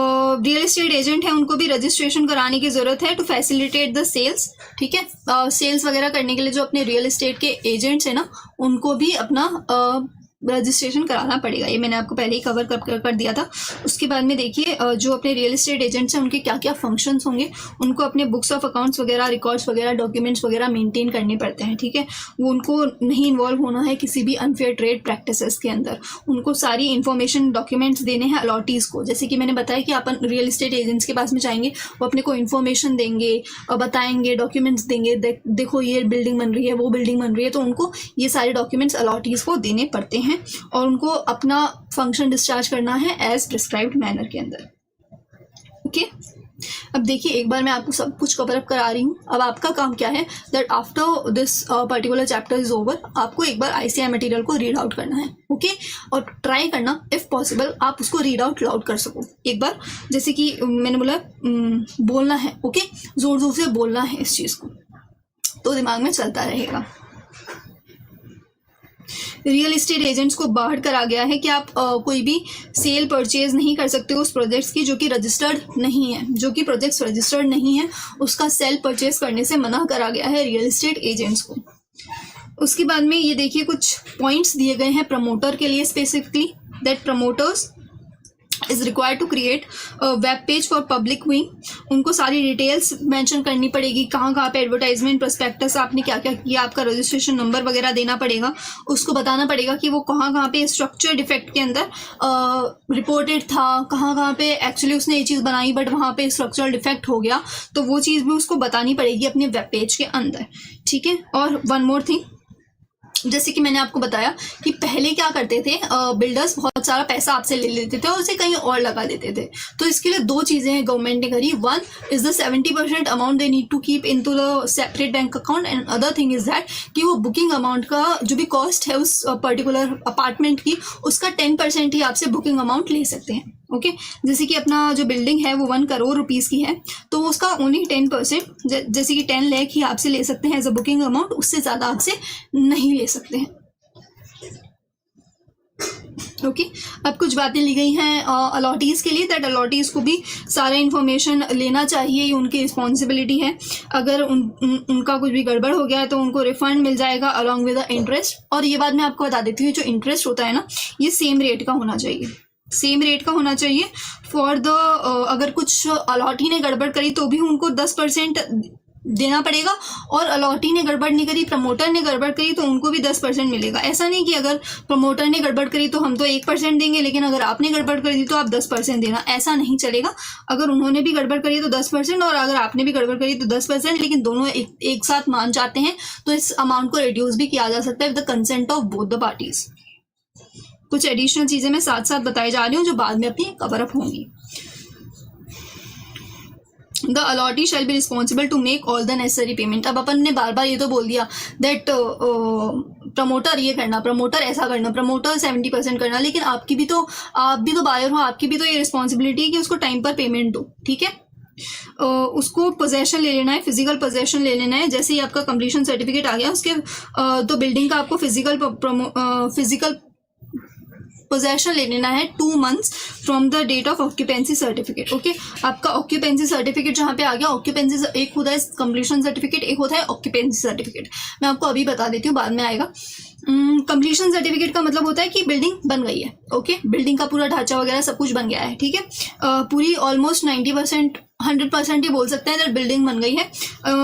रियल एस्टेट एजेंट है उनको भी रजिस्ट्रेशन कराने की ज़रूरत है टू फैसिलिटेट द सेल्स। ठीक है, सेल्स वगैरह करने के लिए जो अपने रियल एस्टेट के एजेंट्स हैं ना, उनको भी अपना रजिस्ट्रेशन कराना पड़ेगा। ये मैंने आपको पहले ही कवर कर दिया था। उसके बाद में देखिए जो अपने रियल एस्टेट एजेंट्स हैं उनके क्या क्या फंक्शंस होंगे। उनको अपने बुक्स ऑफ अकाउंट्स वगैरह, रिकॉर्ड्स वगैरह, डॉक्यूमेंट्स वगैरह मेंटेन करने पड़ते हैं। ठीक है, वो उनको नहीं इन्वॉल्व होना है किसी भी अनफेयर ट्रेड प्रैक्टिसेस के अंदर। उनको सारी इन्फॉर्मेशन, डॉक्यूमेंट्स देने हैं अलॉटीज़ को। जैसे कि मैंने बताया कि अपन रियल एस्टेट एजेंट्स के पास में जाएंगे, वो अपने को इन्फॉर्मेशन देंगे, बताएंगे, डॉक्यूमेंट्स देंगे, देखो ये बिल्डिंग बन रही है, वो बिल्डिंग बन रही है, तो उनको ये सारे डॉक्यूमेंट्स अलॉटीज़ को देने पड़ते हैं और उनको अपना फंक्शन डिस्चार्ज करना है एज प्रिस्क्राइब्ड मैनर के अंदर। ओके, अब देखिए एक बार मैं आपको सब कुछ कवर अप करा रही हूँ। अब आपका काम क्या है, that after this particular chapter is over, आपको एक बार ICI मटेरियल को रीड आउट करना है। ओके, और ट्राई करना इफ पॉसिबल आप उसको रीड आउट लाउड कर सको एक बार। जैसे कि मैंने बोला बोलना है, ओके, जोर जोर से बोलना है इस चीज़ को, तो दिमाग में चलता रहेगा। रियल एस्टेट एजेंट्स को बाहर करा गया है कि आप कोई भी सेल परचेज नहीं कर सकते उस प्रोजेक्ट्स की जो कि रजिस्टर्ड नहीं है। जो कि प्रोजेक्ट्स रजिस्टर्ड नहीं है उसका सेल परचेज करने से मना करा गया है रियल एस्टेट एजेंट्स को। उसके बाद में ये देखिए कुछ पॉइंट्स दिए गए हैं प्रमोटर के लिए specifically, that promoters is required to create web page for public viewing. उनको सारी डिटेल्स मेंशन करनी पड़ेगी, कहाँ कहाँ पे एडवर्टाइजमेंट, प्रोस्पेक्टस, आपने क्या क्या किया, आपका रजिस्ट्रेशन नंबर वगैरह देना पड़ेगा। उसको बताना पड़ेगा कि वो कहाँ कहाँ पे स्ट्रक्चर डिफेक्ट के अंदर रिपोर्टेड था, कहाँ कहाँ पे एक्चुअली उसने ये चीज़ बनाई बट वहाँ पे स्ट्रक्चरल डिफेक्ट हो गया, तो वो चीज़ भी उसको बतानी पड़ेगी अपने वेब पेज के अंदर। ठीक है, और वन मोर थिंग, जैसे कि मैंने आपको बताया कि पहले क्या करते थे, बिल्डर्स बहुत सारा पैसा आपसे ले लेते थे और उसे कहीं और लगा देते थे। तो इसके लिए 2 चीज़ें हैं गवर्नमेंट ने करी। One is the 70% amount they need to keep into the separate bank account, and other thing is that कि वो बुकिंग अमाउंट का जो भी कॉस्ट है उस पर्टिकुलर अपार्टमेंट की, उसका 10% ही आपसे बुकिंग अमाउंट ले सकते हैं। ओके, जैसे कि अपना जो बिल्डिंग है वो 1 करोड़ रुपीज़ की है, तो उसका ओनली 10%, जैसे कि 10 लाख ही आपसे ले सकते हैं एज अ बुकिंग अमाउंट, उससे ज़्यादा आपसे नहीं ले सकते हैं। ओके, अब कुछ बातें ली गई हैं अलॉटीज़ के लिए, दैट अलॉटीज़ को भी सारा इन्फॉर्मेशन लेना चाहिए, ये उनकी रिस्पॉन्सिबिलिटी है। अगर उनका कुछ भी गड़बड़ हो गया है तो उनको रिफंड मिल जाएगा अलॉन्ग विद द इंटरेस्ट। और ये बात मैं आपको बता देती हूँ, जो इंटरेस्ट होता है ना, ये सेम रेट का होना चाहिए, सेम रेट का होना चाहिए फॉर द अगर कुछ अलॉटी ने गड़बड़ करी तो भी उनको 10% देना पड़ेगा, और अलॉटी ने गड़बड़ नहीं करी, प्रमोटर ने गड़बड़ करी तो उनको भी 10% मिलेगा। ऐसा नहीं कि अगर प्रमोटर ने गड़बड़ करी तो हम तो 1% देंगे, लेकिन अगर आपने गड़बड़ करी तो आप 10% देना, ऐसा नहीं चलेगा। अगर उन्होंने भी गड़बड़ करी तो 10% और अगर आपने भी गड़बड़ करी तो 10%, लेकिन दोनों एक साथ मान जाते हैं तो इस अमाउंट को रिड्यूस भी किया जा सकता है with the consent of both the parties. कुछ एडिशनल चीज़ें मैं साथ साथ बताई जा रही हूँ जो बाद में अपनी कवर अप होंगी। The allottee shall be responsible to make all the necessary payment. अब अपन ने बार बार ये तो बोल दिया दैट प्रमोटर ये करना, प्रमोटर ऐसा करना, प्रमोटर 70% करना, लेकिन आप भी तो बायर हो, आपकी भी तो ये रिस्पॉन्सिबिलिटी है कि उसको टाइम पर पेमेंट दो, ठीक है। उसको पोजेशन ले लेना है, फिजिकल पोजेशन ले लेना है। जैसे ही आपका कंप्लीशन सर्टिफिकेट आ गया उसके तो बिल्डिंग का आपको फिजिकल पोजेशन ले लेना है 2 months from the date of occupancy certificate. Okay, आपका ऑक्यूपेंसी सर्टिफिकेट जहाँ पे आ गया, ऑक्यूपेंसी एक होता है कंप्लीशन सर्टिफिकेट, एक होता है ऑक्यूपेंसी सर्टिफिकेट। मैं आपको अभी बता देती हूँ, बाद में आएगा। कंप्लीशन सर्टिफिकेट का मतलब होता है कि बिल्डिंग बन गई है। ओके, बिल्डिंग का पूरा ढांचा वगैरह सब कुछ बन गया है, ठीक है। पूरी ऑलमोस्ट 90% 100% ही बोल सकते हैं दैट बिल्डिंग बन गई है।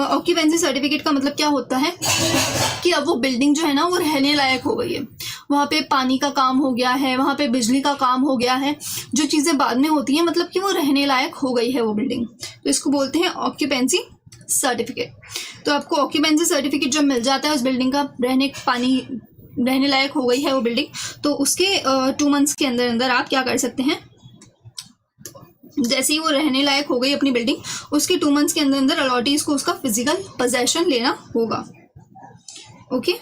ऑक्यूपेंसी सर्टिफिकेट का मतलब क्या होता है कि अब वो बिल्डिंग जो है ना वो रहने लायक हो गई है, वहाँ पे पानी का काम हो गया है, वहाँ पे बिजली का काम हो गया है, जो चीज़ें बाद में होती हैं, मतलब कि वो रहने लायक हो गई है वो बिल्डिंग, तो इसको बोलते हैं ऑक्यूपेंसी सर्टिफिकेट। तो आपको ऑक्यूपेंसी सर्टिफिकेट जब मिल जाता है उस बिल्डिंग का रहने लायक हो गई है वो बिल्डिंग, तो उसके 2 months के अंदर अंदर आप क्या कर सकते हैं, जैसे ही वो रहने लायक हो गई अपनी बिल्डिंग, उसके 2 months के अंदर अंदर अलॉटीज को उसका फिजिकल पोजेशन लेना होगा। ओके,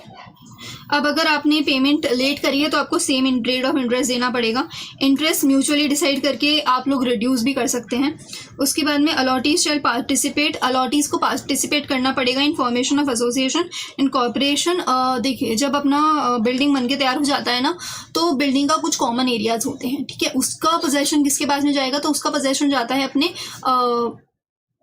अब अगर आपने पेमेंट लेट करी है तो आपको सेम रेट ऑफ इंटरेस्ट देना पड़ेगा। इंटरेस्ट म्यूचुअली डिसाइड करके आप लोग रिड्यूस भी कर सकते हैं। उसके बाद में अलॉटीज शैल पार्टिसिपेट, अलॉटीज को पार्टिसिपेट करना पड़ेगा in formation of association in corporation. देखिए, जब अपना बिल्डिंग बन के तैयार हो जाता है ना, तो बिल्डिंग का कुछ कॉमन एरियाज होते हैं, ठीक है। उसका पोजेशन किसके पास में जाएगा, तो उसका पोजेशन जाता है अपने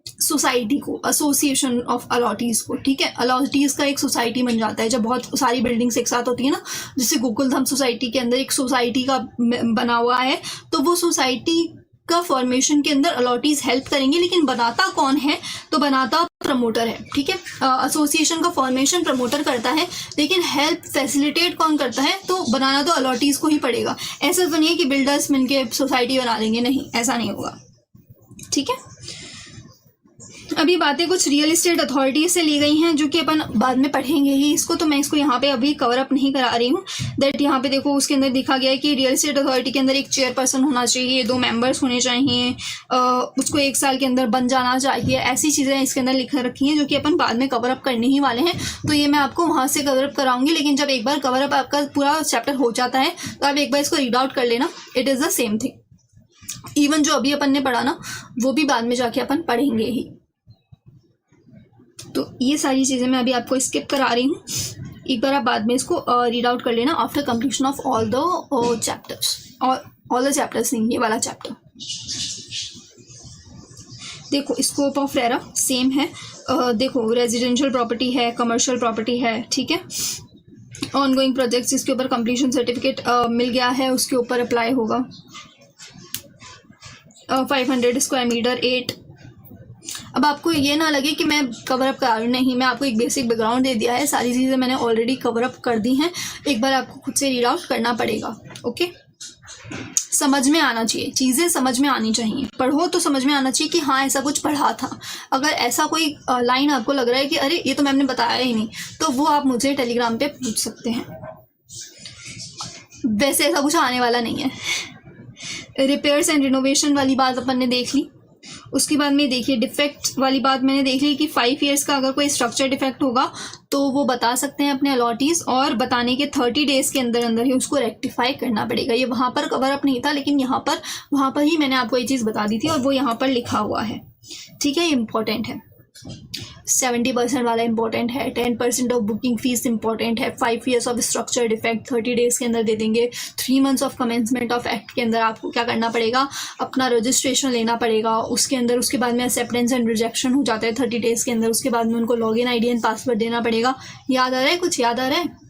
सोसाइटी को, एसोसिएशन ऑफ अलॉटीज को, ठीक है। अलॉटीज का एक सोसाइटी बन जाता है जब बहुत सारी बिल्डिंग्स एक साथ होती है ना, जैसे गोकुलधाम सोसाइटी के अंदर एक सोसाइटी का बना हुआ है, तो वो सोसाइटी का फॉर्मेशन के अंदर अलॉटीज हेल्प करेंगे, लेकिन बनाता कौन है, तो बनाता प्रमोटर है, ठीक है। एसोसिएशन का फॉर्मेशन प्रमोटर करता है, लेकिन हेल्प फैसिलिटेट कौन करता है, तो बनाना तो अलॉटीज को ही पड़ेगा। ऐसा तो नहीं है कि बिल्डर्स मिलके सोसाइटी बना देंगे, नहीं, ऐसा नहीं होगा, ठीक है। अभी बातें कुछ रियल एस्टेट अथॉरिटी से ली गई हैं जो कि अपन बाद में पढ़ेंगे ही इसको, तो मैं इसको यहाँ पे अभी कवर अप नहीं करा रही हूँ। दैट यहाँ पे देखो उसके अंदर दिखा गया है कि रियल एस्टेट अथॉरिटी के अंदर एक चेयरपर्सन होना चाहिए, 2 मेंबर्स होने चाहिए, उसको 1 साल के अंदर बन जाना चाहिए। ऐसी चीज़ें इसके अंदर लिख रखी हैं जो कि अपन बाद में कवर अप करने ही वाले हैं, तो ये मैं आपको वहाँ से कवर अप कराऊंगी। लेकिन जब एक बार कवर अप आपका पूरा चैप्टर हो जाता है तो आप एक बार इसको रीड आउट कर लेना, it is the same thing. Even जो अभी अपन ने पढ़ा ना वो भी बाद में जाके अपन पढ़ेंगे ही। तो ये सारी चीज़ें मैं अभी आपको स्किप करा रही हूँ, एक बार आप बाद में इसको रीड आउट कर लेना after completion of all the chapters, और ऑल द चैप्टर्स नहीं, ये वाला चैप्टर। देखो स्कोप ऑफ रेरा सेम है, देखो रेजिडेंशियल प्रॉपर्टी है, कमर्शियल प्रॉपर्टी है, ठीक है। ऑनगोइंग प्रोजेक्ट्स जिसके ऊपर कंप्लीशन सर्टिफिकेट मिल गया है उसके ऊपर अप्लाई होगा। 500 स्क्वायर मीटर 8। अब आपको ये ना लगे कि मैं कवर अप करा रही हूँ, नहीं, मैं आपको एक बेसिक बैकग्राउंड दे दिया है, सारी चीज़ें मैंने ऑलरेडी कवर अप कर दी हैं, एक बार आपको खुद से रीड आउट करना पड़ेगा। ओके, समझ में आना चाहिए, चीज़ें समझ में आनी चाहिए, पढ़ो तो समझ में आना चाहिए कि हाँ ऐसा कुछ पढ़ा था। अगर ऐसा कोई लाइन आपको लग रहा है कि अरे ये तो मैंने बताया ही नहीं, तो वो आप मुझे टेलीग्राम पे पूछ सकते हैं। वैसे ऐसा कुछ आने वाला नहीं है। रिपेयर्स एंड रिनोवेशन वाली बात अपन ने देख ली। उसके बाद में देखिए डिफेक्ट वाली बात मैंने देख ली कि 5 years का अगर कोई स्ट्रक्चर डिफेक्ट होगा तो वो बता सकते हैं अपने अलॉटीज, और बताने के 30 days के अंदर अंदर ही उसको रेक्टिफाई करना पड़ेगा। ये वहाँ पर कवर अप नहीं था, लेकिन वहाँ पर ही मैंने आपको ये चीज़ बता दी थी और वो यहाँ पर लिखा हुआ है, ठीक है। ये इंपॉर्टेंट है, 70% वाला इंपॉर्टेंट है, 10% ऑफ बुकिंग फीस इंपॉर्टेंट है, 5 years of structure defect 30 days के अंदर दे देंगे, 3 months of commencement of act के अंदर आपको क्या करना पड़ेगा, अपना रजिस्ट्रेशन लेना पड़ेगा उसके अंदर। उसके बाद में एक्सेप्टेंस एंड रिजेक्शन हो जाता है 30 days के अंदर। उसके बाद में उनको लॉगिन ID एंड पासवर्ड देना पड़ेगा। याद आ रहा है, कुछ याद आ रहा है?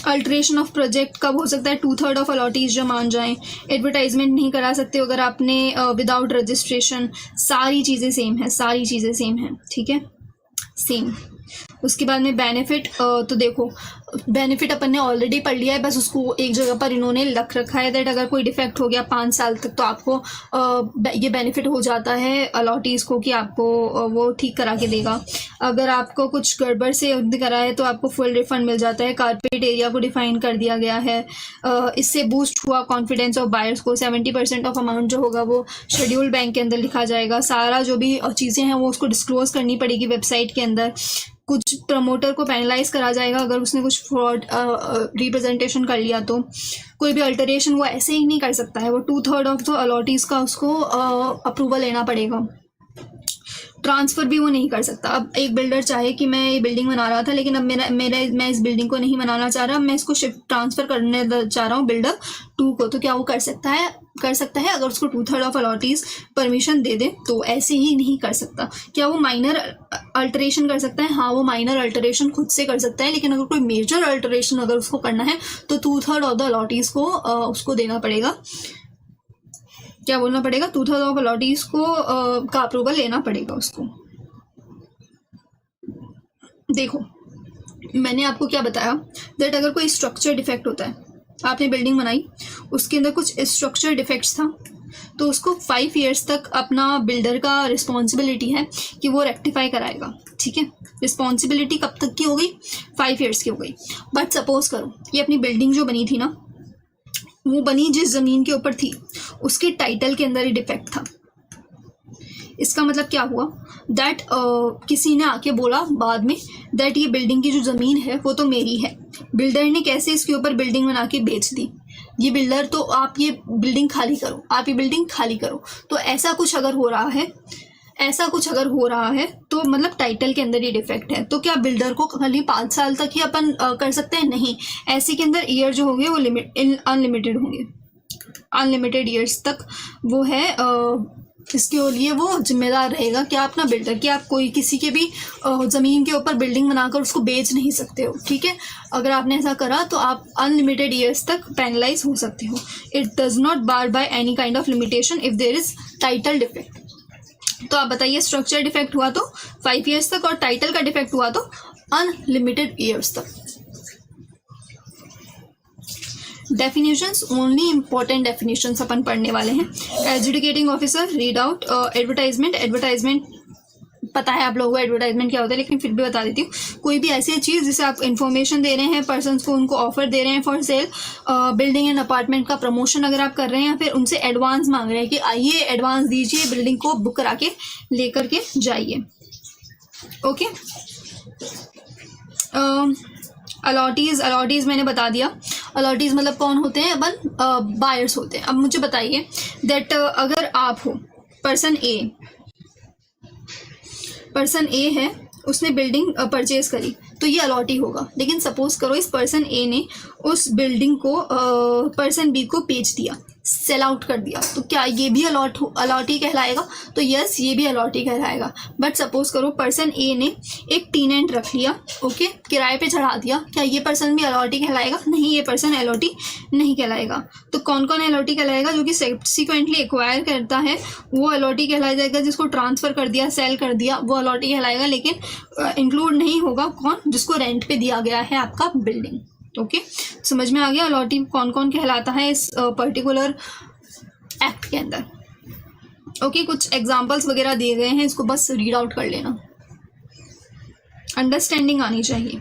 अल्ट्रेशन ऑफ प्रोजेक्ट कब हो सकता है? 2/3 ऑफ अलॉटीज जो मान जाएं। एडवर्टाइजमेंट नहीं करा सकते अगर आपने विदाउट रजिस्ट्रेशन। सारी चीज़ें सेम है, सारी चीज़ें सेम है, ठीक है, सेम। उसके बाद में बेनिफिट, तो देखो बेनिफिट अपन ने ऑलरेडी पढ़ लिया है, बस उसको एक जगह पर इन्होंने रख रखा है दैट अगर कोई डिफेक्ट हो गया 5 साल तक तो आपको ये बेनिफिट हो जाता है अलॉटीज़ को कि आपको वो ठीक करा के देगा। अगर आपको कुछ गड़बड़ से करा है तो आपको फुल रिफंड मिल जाता है। कारपेट एरिया को डिफाइन कर दिया गया है। इससे बूस्ट हुआ कॉन्फिडेंस ऑफ बायर्स को। 70% ऑफ अमाउंट जो होगा वो शेड्यूल बैंक के अंदर लिखा जाएगा। सारा जो भी चीज़ें हैं वो उसको डिस्क्लोज करनी पड़ेगी वेबसाइट के अंदर। कुछ प्रमोटर को पेनलाइज करा जाएगा अगर उसने कुछ फ्रॉड रिप्रेजेंटेशन कर लिया तो। कोई भी अल्टरेशन वो ऐसे ही नहीं कर सकता है, वो 2/3 ऑफ द अलॉटीज़ का उसको अप्रूवल लेना पड़ेगा। ट्रांसफ़र भी वो नहीं कर सकता। अब एक बिल्डर चाहे कि मैं ये बिल्डिंग बना रहा था लेकिन अब मैं इस बिल्डिंग को नहीं बनाना चाह रहा, मैं इसको शिफ्ट ट्रांसफ़र करने चाह रहा हूँ बिल्डर 2 को, तो क्या वो कर सकता है अगर उसको 2/3 ऑफ अलॉटीज़ परमिशन दे दे तो। ऐसे ही नहीं कर सकता। क्या वो माइनर अल्टरेशन कर सकता है? हाँ, वो माइनर अल्टरेशन खुद से कर सकता है, लेकिन अगर कोई मेजर अल्टरेशन अगर उसको करना है तो 2/3 ऑफ द अलॉटीज़ को उसको देना पड़ेगा। क्या बोलना पड़ेगा? 2/3 ऑफ अलॉटीज़ को का अप्रूवल लेना पड़ेगा उसको। देखो मैंने आपको क्या बताया दैट अगर कोई स्ट्रक्चर डिफेक्ट होता है, आपने बिल्डिंग बनाई उसके अंदर कुछ स्ट्रक्चर डिफेक्ट्स था, तो उसको 5 ईयर्स तक अपना बिल्डर का रिस्पॉन्सिबिलिटी है कि वो रेक्टिफाई कराएगा। ठीक है, रिस्पॉन्सिबिलिटी कब तक की हो गई? 5 ईयर्स की हो गई। बट सपोज करो ये अपनी बिल्डिंग जो बनी थी ना, वो बनी जिस ज़मीन के ऊपर थी उसके टाइटल के अंदर ही डिफेक्ट था। इसका मतलब क्या हुआ दैट किसी ने आके बोला बाद में दैट ये बिल्डिंग की जो ज़मीन है वो तो मेरी है। बिल्डर ने कैसे इसके ऊपर बिल्डिंग बना के बेच दी। ये बिल्डर तो आप ये बिल्डिंग खाली करो, आप ये बिल्डिंग खाली करो। तो ऐसा कुछ अगर हो रहा है तो मतलब टाइटल के अंदर ये डिफेक्ट है। तो क्या बिल्डर को खाली 5 साल तक ही अपन कर सकते हैं? नहीं, ऐसे के अंदर ईयर जो होंगे वो अनलिमिटेड होंगे। अनलिमिटेड ईयर्स तक वो है इसके लिए वो जिम्मेदार रहेगा क्या अपना बिल्डर, कि आप कोई किसी के भी ज़मीन के ऊपर बिल्डिंग बनाकर उसको बेच नहीं सकते हो। ठीक है, अगर आपने ऐसा करा तो आप अनलिमिटेड ईयर्स तक पेनलाइज हो सकते हो। It does not bar by any kind of limitation if there is title defect. तो आप बताइए, स्ट्रक्चर डिफेक्ट हुआ तो 5 ईयर्स तक और टाइटल का डिफेक्ट हुआ तो अनलिमिटेड ईयर्स तक। डेफिनेशंस, ओनली इंपॉर्टेंट डेफिनेशंस अपन पढ़ने वाले हैं। Educating officer, read out. Advertisement पता है आप लोगों को एडवर्टाइजमेंट क्या होता है, लेकिन फिर भी बता देती हूँ। कोई भी ऐसी चीज़ जिसे आप इन्फॉर्मेशन दे रहे हैं पर्सन्स को, उनको ऑफर दे रहे हैं for sale, building and apartment का प्रमोशन अगर आप कर रहे हैं या फिर उनसे एडवांस मांग रहे हैं कि आइए एडवांस दीजिए, बिल्डिंग को बुक करा के लेकर के जाइए। ओके, अलॉटीज़ मैंने बता दिया। अलॉटीज़ मतलब कौन होते हैं? अपन बायर्स होते हैं। अब मुझे बताइए दैट अगर आप हो पर्सन ए है, उसने बिल्डिंग परचेज करी तो ये अलॉटी होगा। लेकिन सपोज करो इस पर्सन ए ने उस बिल्डिंग को पर्सन बी को बेच दिया, सेल आउट कर दिया, तो क्या ये भी अलॉटी कहलाएगा? तो यस, ये भी अलॉटी कहलाएगा। बट सपोज करो पर्सन ए ने एक टेनेंट रख लिया, ओके, किराए पे चढ़ा दिया, क्या ये पर्सन भी अलॉटी कहलाएगा? नहीं, ये पर्सन अलॉटी नहीं कहलाएगा। तो कौन कौन अलॉटी कहलाएगा? जो कि सब्सिक्वेंटली एक्वायर करता है वो अलॉटी कहलाया जाएगा। जिसको ट्रांसफ़र कर दिया, सेल कर दिया, वो अलॉटी कहलाएगा। लेकिन इंक्लूड नहीं होगा कौन? जिसको रेंट पे दिया गया है आपका बिल्डिंग। ओके, समझ में आ गया अलॉटी कौन कौन कहलाता है इस पर्टिकुलर एक्ट के अंदर। ओके, कुछ एग्जांपल्स वगैरह दिए गए हैं, इसको बस रीड आउट कर लेना, अंडरस्टैंडिंग आनी चाहिए।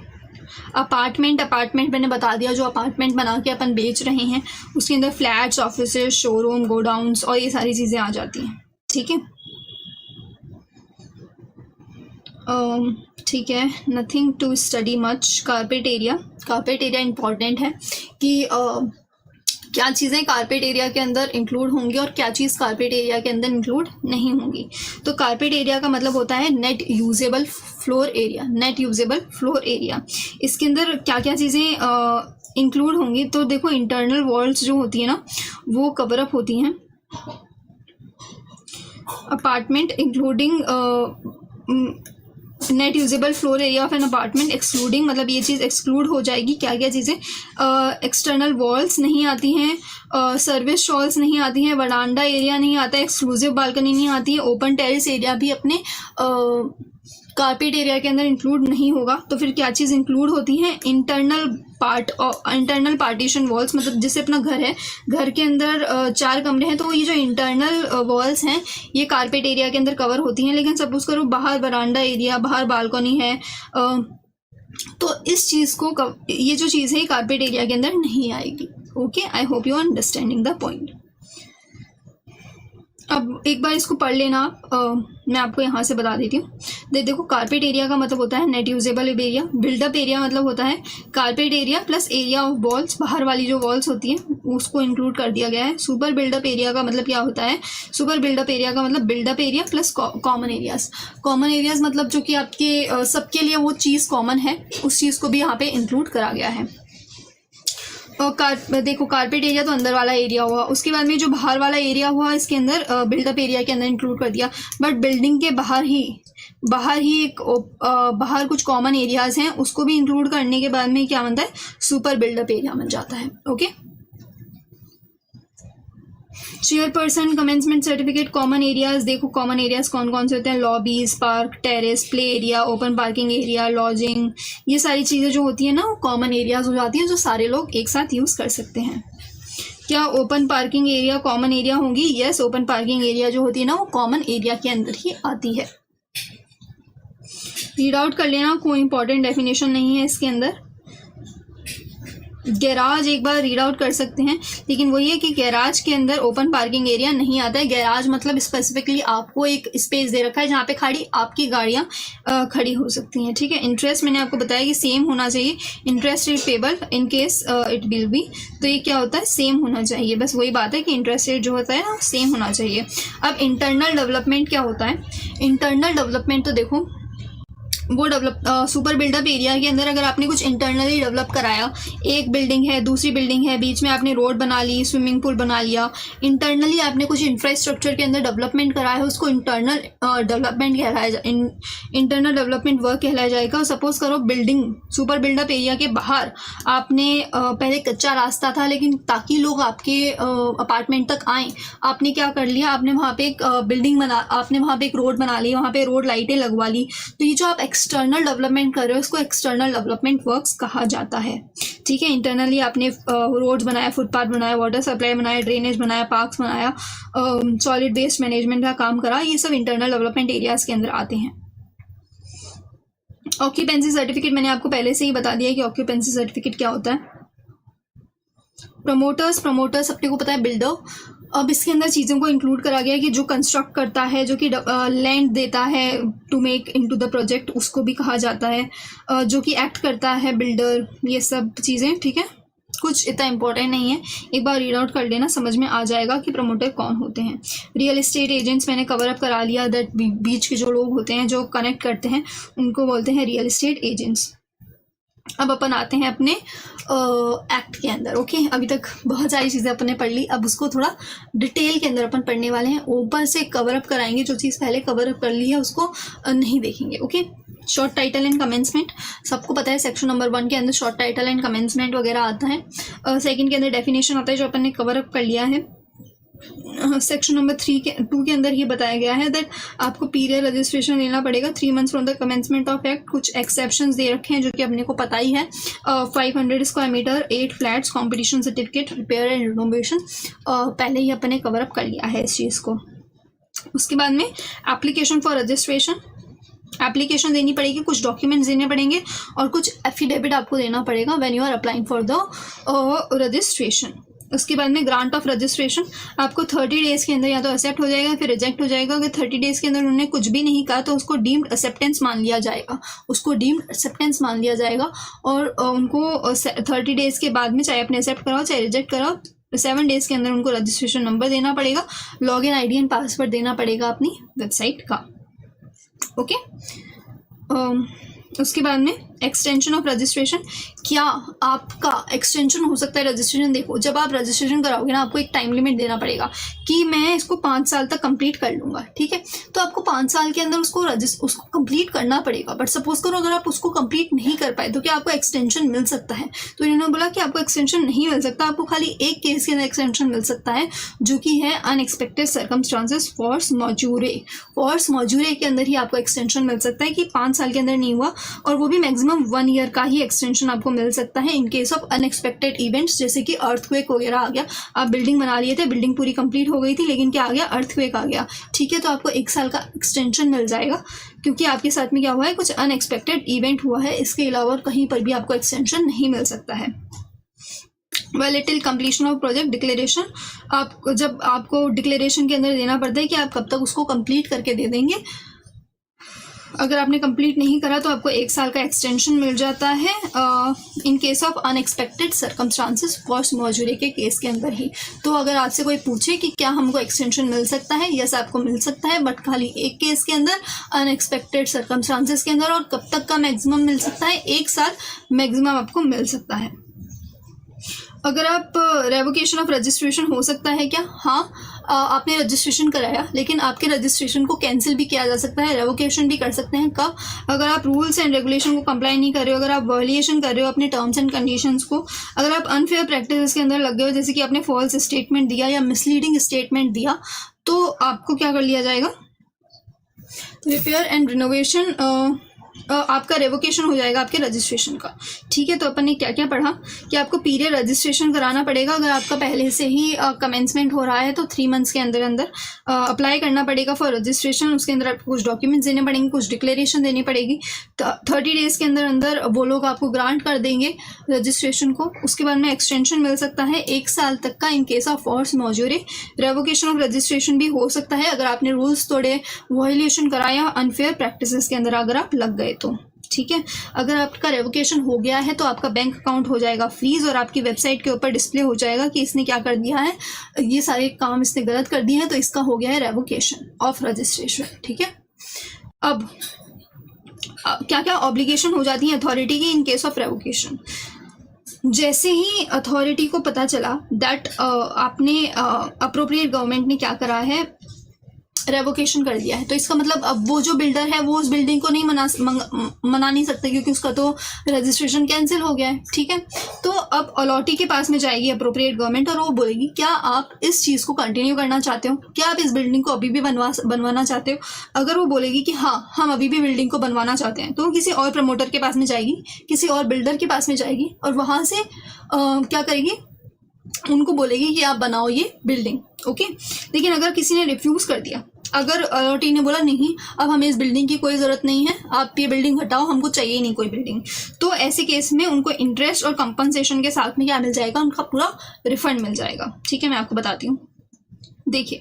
अपार्टमेंट मैंने बता दिया, जो अपार्टमेंट बना के अपन बेच रहे हैं उसके अंदर फ्लैट्स, ऑफिसेज, शोरूम, गोडाउन्स और ये सारी चीज़ें आ जाती हैं। ठीक है, ठीक है, nothing to study much. Carpet area important है कि क्या चीज़ें कारपेट एरिया के अंदर इंक्लूड होंगी और क्या चीज़ कारपेट एरिया के अंदर इंक्लूड नहीं होंगी। तो कारपेट एरिया का मतलब होता है नेट यूजेबल फ्लोर एरिया। इसके अंदर क्या क्या चीज़ें इंक्लूड होंगी? तो देखो, इंटरनल वॉल्स जो होती है ना वो कवर अप होती हैं। Apartment including net usable floor area of an apartment excluding, मतलब ये चीज़ एक्सक्लूड हो जाएगी। क्या क्या चीज़ें? एक्सटर्नल वॉल्स नहीं आती हैं, सर्विस शॉल्स नहीं आती हैं, वरांडा एरिया नहीं आता है, एक्सक्लूसिव बालकनी नहीं आती है, ओपन टेरेस एरिया भी अपने कारपेट एरिया के अंदर इंक्लूड नहीं होगा, तो फिर क्या चीज़ इंक्लूड होती है? इंटरनल पार्ट और इंटरनल पार्टीशन वॉल्स, मतलब जैसे अपना घर है, घर के अंदर 4 कमरे हैं, तो ये जो इंटरनल वॉल्स हैं ये कारपेट एरिया के अंदर कवर होती हैं। लेकिन सपोज करो बाहर बरांडा एरिया, बाहर बालकनी है, तो इस चीज़ को ये जो चीज़ है कारपेट एरिया के अंदर नहीं आएगी। Okay, I hope you are understanding the point. अब एक बार इसको पढ़ लेना आप, मैं आपको यहाँ से बता देती हूँ। देखो, कारपेट एरिया का मतलब होता है net usable area. Built up area मतलब होता है carpet area plus area of walls, बाहर वाली जो वॉल्स होती हैं उसको इंक्लूड कर दिया गया है। सुपर बिल्डअप एरिया का मतलब क्या होता है? सुपर बिल्डअप एरिया का मतलब built up area plus common areas. Common areas मतलब जो कि आपके सबके लिए वो चीज़ कॉमन है, उस चीज़ को भी यहाँ पे इंक्लूड करा गया है। और देखो, कारपेट एरिया तो अंदर वाला एरिया हुआ, उसके बाद में जो बाहर वाला एरिया हुआ इसके अंदर बिल्डअप एरिया के अंदर इंक्लूड कर दिया। बट बिल्डिंग के बाहर ही एक बाहर कुछ कॉमन एरियाज हैं, उसको भी इंक्लूड करने के बाद में क्या बनता है? सुपर बिल्डअप एरिया बन जाता है। Okay, chairperson, commencement certificate, common areas. देखो, कॉमन एरियाज कौन कौन से होते हैं? Lobbies, park, terrace, play area, open parking area, lodging, ये सारी चीज़ें जो होती है ना वो कॉमन एरियाज हो जाती हैं, जो सारे लोग एक साथ यूज़ कर सकते हैं। क्या open parking area common area होंगी? यस, ओपन पार्किंग एरिया जो होती है ना वो कॉमन एरिया के अंदर ही आती है। रीड आउट कर लेना, कोई इंपॉर्टेंट डेफिनेशन नहीं है इसके अंदर। गैराज एक बार रीड आउट कर सकते हैं, लेकिन वही है कि गैराज के अंदर ओपन पार्किंग एरिया नहीं आता है। गैराज मतलब स्पेसिफिकली आपको एक स्पेस दे रखा है जहाँ पे खाली आपकी गाड़ियाँ खड़ी हो सकती हैं। ठीक है, इंटरेस्ट मैंने आपको बताया कि सेम होना चाहिए। Interest rate payable in case it will B, तो ये क्या होता है? सेम होना चाहिए। बस वही बात है कि इंटरेस्ट रेट जो होता है ना सेम होना चाहिए। अब इंटरनल डेवलपमेंट क्या होता है? इंटरनल डेवलपमेंट तो देखो, वो सुपर बिल्डअप एरिया के अंदर अगर आपने कुछ इंटरनली डेवलप कराया, एक बिल्डिंग है, दूसरी बिल्डिंग है, बीच में आपने रोड बना ली, स्विमिंग पूल बना लिया, इंटरनली आपने कुछ इंफ्रास्ट्रक्चर के अंदर डेवलपमेंट कराया है, उसको इंटरनल डेवलपमेंट कहलाया इंटरनल डेवलपमेंट वर्क कहलाया जाएगा। और सपोज करो बिल्डिंग सुपर बिल्डअप एरिया के बाहर आपने पहले कच्चा रास्ता था, लेकिन ताकि लोग आपके अपार्टमेंट तक आएँ, आपने क्या कर लिया? आपने वहाँ पे एक बिल्डिंग आपने वहाँ पे एक रोड बना ली, वहाँ पे रोड लाइटें लगवा ली। तो ये जो आप एक्सटर्नल डेवलपमेंट कर रहे हो इसको एक्सटर्नल डेवलपमेंट वर्क्स कहा जाता है। ठीक है, इंटरनली आपने रोड्स बनाया, फुटपाथ बनाया, वाटर सप्लाई बनाया, ड्रेनेज बनाया, पार्क्स बनाया, सॉलिड वेस्ट मैनेजमेंट का काम करा, ये सब इंटरनल डेवलपमेंट एरियाज के अंदर आते हैं। ऑक्यूपेंसी सर्टिफिकेट मैंने आपको पहले से ही बता दिया कि ऑक्यूपेंसी सर्टिफिकेट क्या होता है। प्रमोटर्स अपने को पता है बिल्डर। अब इसके अंदर चीज़ों को इंक्लूड करा गया कि जो कंस्ट्रक्ट करता है, जो कि लैंड देता है to make into the project, उसको भी कहा जाता है। जो कि एक्ट करता है बिल्डर, ये सब चीज़ें। ठीक है, कुछ इतना इंपॉर्टेंट नहीं है, एक बार रीड आउट कर लेना, समझ में आ जाएगा कि प्रमोटर कौन होते हैं। रियल एस्टेट एजेंट्स मैंने कवर अप करा लिया, दैट बीच के जो लोग होते हैं जो कनेक्ट करते हैं उनको बोलते हैं रियल एस्टेट एजेंट्स। अब अपन आते हैं अपने एक्ट के अंदर। ओके, अभी तक बहुत सारी चीज़ें अपन ने पढ़ ली, अब उसको थोड़ा डिटेल के अंदर अपन पढ़ने वाले हैं। ऊपर से कवर अप कराएंगे, जो चीज़ पहले कवर अप कर ली है उसको नहीं देखेंगे। Okay, short title and commencement सबको पता है, सेक्शन नंबर 1 के अंदर शॉर्ट टाइटल एंड कमेंसमेंट वगैरह आता है। सेकंड के अंदर डेफिनेशन आता है जो अपन ने कवर अप कर लिया है। सेक्शन नंबर 2 के अंदर ये बताया गया है दैट आपको पीरियड रजिस्ट्रेशन लेना पड़ेगा 3 months from the commencement of act. कुछ एक्सेप्शंस दे रखे हैं जो कि अपने को पता ही है। 500 square meter, 8 flats, competition certificate, repair and renovation, पहले ही अपने कवर अप कर लिया है इस चीज़ को। उसके बाद में एप्लीकेशन फॉर रजिस्ट्रेशन, एप्लीकेशन देनी पड़ेगी, कुछ डॉक्यूमेंट्स देने पड़ेंगे और कुछ एफिडेविट आपको देना पड़ेगा when you are applying for the registration. उसके बाद में ग्रांट ऑफ रजिस्ट्रेशन आपको 30 डेज़ के अंदर या तो एक्सेप्ट हो जाएगा फिर रिजेक्ट हो जाएगा। अगर 30 डेज़ के अंदर उन्होंने कुछ भी नहीं कहा तो उसको डीम्ड एक्सेप्टेंस मान लिया जाएगा, और उनको 30 डेज़ के बाद में चाहे अपने एक्सेप्ट कराओ चाहे रिजेक्ट कराओ, 7 डेज़ के अंदर उनको रजिस्ट्रेशन नंबर देना पड़ेगा, लॉगिन आईडी एंड पासवर्ड देना पड़ेगा अपनी वेबसाइट का। ओके, उसके बाद में एक्सटेंशन ऑफ रजिस्ट्रेशन, क्या आपका एक्सटेंशन हो सकता है रजिस्ट्रेशन? देखो, जब आप रजिस्ट्रेशन कराओगे ना, आपको एक टाइम लिमिट देना पड़ेगा कि मैं इसको 5 साल तक कंप्लीट कर लूँगा, ठीक है। तो आपको 5 साल के अंदर उसको कंप्लीट करना पड़ेगा। बट सपोज करो अगर आप उसको कंप्लीट नहीं कर पाए तो क्या आपको एक्सटेंशन मिल सकता है? तो इन्होंने बोला कि आपको एक्सटेंशन नहीं मिल सकता, आपको खाली एक केस के अंदर एक्सटेंशन मिल सकता है, जो कि है unexpected circumstances force मौजूरे। Force majeure के अंदर ही आपको एक्सटेंशन मिल सकता है कि 5 साल के अंदर नहीं हुआ, और वो भी मैक्सिमम 1 ईयर का ही एक्सटेंशन आपको मिल सकता है in case of unexpected events, जैसे कि अर्थक्वेक वगैरह आ गया। आप बिल्डिंग बना लिए थे, बिल्डिंग पूरी कंप्लीट हो गई थी, लेकिन क्या आ गया, अर्थक्वेक आ गया, ठीक है। तो आपको 1 साल का एक्सटेंशन मिल जाएगा, क्योंकि आपके साथ में क्या हुआ है, कुछ अनएक्सपेक्टेड इवेंट हुआ है। इसके अलावा कहीं पर भी आपको एक्सटेंशन नहीं मिल सकता है। Well till completion of project declaration, जब आपको डिक्लेरेशन के अंदर देना पड़ता है कि आप कब तक उसको कंप्लीट करके दे देंगे। अगर आपने कंप्लीट नहीं करा तो आपको 1 साल का एक्सटेंशन मिल जाता है in case of unexpected circumstances force majeure के केस के अंदर ही। तो अगर आपसे कोई पूछे कि क्या हमको एक्सटेंशन मिल सकता है, यस आपको मिल सकता है, बट खाली एक केस के अंदर, अनएक्सपेक्टेड सर्कमस्टांसेस के अंदर। और कब तक का मैक्सिमम मिल सकता है? 1 साल मैक्सिमम आपको मिल सकता है। अगर आप रेवोकेशन ऑफ रजिस्ट्रेशन हो सकता है क्या? हाँ, आपने रजिस्ट्रेशन कराया लेकिन आपके रजिस्ट्रेशन को कैंसिल भी किया जा सकता है, रेवोकेशन भी कर सकते हैं। कब? अगर आप रूल्स एंड रेगुलेशन को कंप्लाई नहीं कर रहे हो, अगर आप वायलेशन कर रहे हो अपने टर्म्स एंड कंडीशंस को, अगर आप अनफेयर प्रैक्टिस के अंदर लग गए हो, जैसे कि आपने फॉल्स स्टेटमेंट दिया या मिसलीडिंग स्टेटमेंट दिया, तो आपको क्या कर लिया जाएगा, रिपेयर एंड रिनोवेशन, आपका रेवोकेशन हो जाएगा आपके रजिस्ट्रेशन का, ठीक है। तो अपन ने क्या क्या पढ़ा कि आपको पीरियड रजिस्ट्रेशन कराना पड़ेगा। अगर आपका पहले से ही कमेंसमेंट हो रहा है तो 3 मंथ्स के अंदर अंदर अप्लाई करना पड़ेगा फॉर रजिस्ट्रेशन। उसके अंदर आपको कुछ डॉक्यूमेंट्स देने पड़ेंगे, कुछ डिक्लेरेशन देनी पड़ेगी। 30 डेज के अंदर अंदर वो लोग आपको ग्रांट कर देंगे रजिस्ट्रेशन को। उसके बाद में एक्सटेंशन मिल सकता है 1 साल तक का in case of force majeure. Revocation of registration भी हो सकता है अगर आपने रूल्स तोड़े, वायलेशन कराया, अनफेयर प्रैक्टिसेस के अंदर अगर आप लग गए तो, ठीक है। अगर आपका रेवोकेशन हो गया है तो आपका बैंक अकाउंट हो जाएगा फ्रीज और आपकी वेबसाइट के ऊपर डिस्प्ले हो जाएगा कि इसने क्या कर दिया है, ये सारे काम इसने गलत कर दिए हैं, तो इसका हो गया है रेवोकेशन ऑफ रजिस्ट्रेशन, ठीक है। अब क्या क्या ऑब्लिगेशन हो जाती है अथॉरिटी की इन केस ऑफ रेवोकेशन? जैसे ही अथॉरिटी को पता चला दैट आपने अप्रोप्रिएट गवर्नमेंट ने क्या करा है, रेवोकेशन कर दिया है, तो इसका मतलब अब वो जो बिल्डर है वो उस बिल्डिंग को नहीं मना नहीं सकते, क्योंकि उसका तो रजिस्ट्रेशन कैंसिल हो गया है, ठीक है। तो अब अलॉटी के पास में जाएगी अप्रोप्रिएट गवर्नमेंट और वो बोलेगी क्या आप इस चीज़ को कंटिन्यू करना चाहते हो, क्या आप इस बिल्डिंग को अभी भी बनवाना चाहते हो। अगर वो बोलेगी कि हाँ हम अभी भी बिल्डिंग को बनवाना चाहते हैं, तो वो किसी और प्रमोटर के पास में जाएगी, किसी और बिल्डर के पास में जाएगी और वहाँ से क्या करेगी, उनको बोलेगी कि आप बनाओ ये बिल्डिंग, ओके। लेकिन अगर किसी ने रिफ्यूज़ कर दिया, अगर अलॉटी ने बोला नहीं अब हमें इस बिल्डिंग की कोई ज़रूरत नहीं है, आप ये बिल्डिंग हटाओ, हमको चाहिए ही नहीं कोई बिल्डिंग, तो ऐसे केस में उनको इंटरेस्ट और कंपनसेशन के साथ में क्या मिल जाएगा, उनका पूरा रिफंड मिल जाएगा, ठीक है। मैं आपको बताती हूँ, देखिए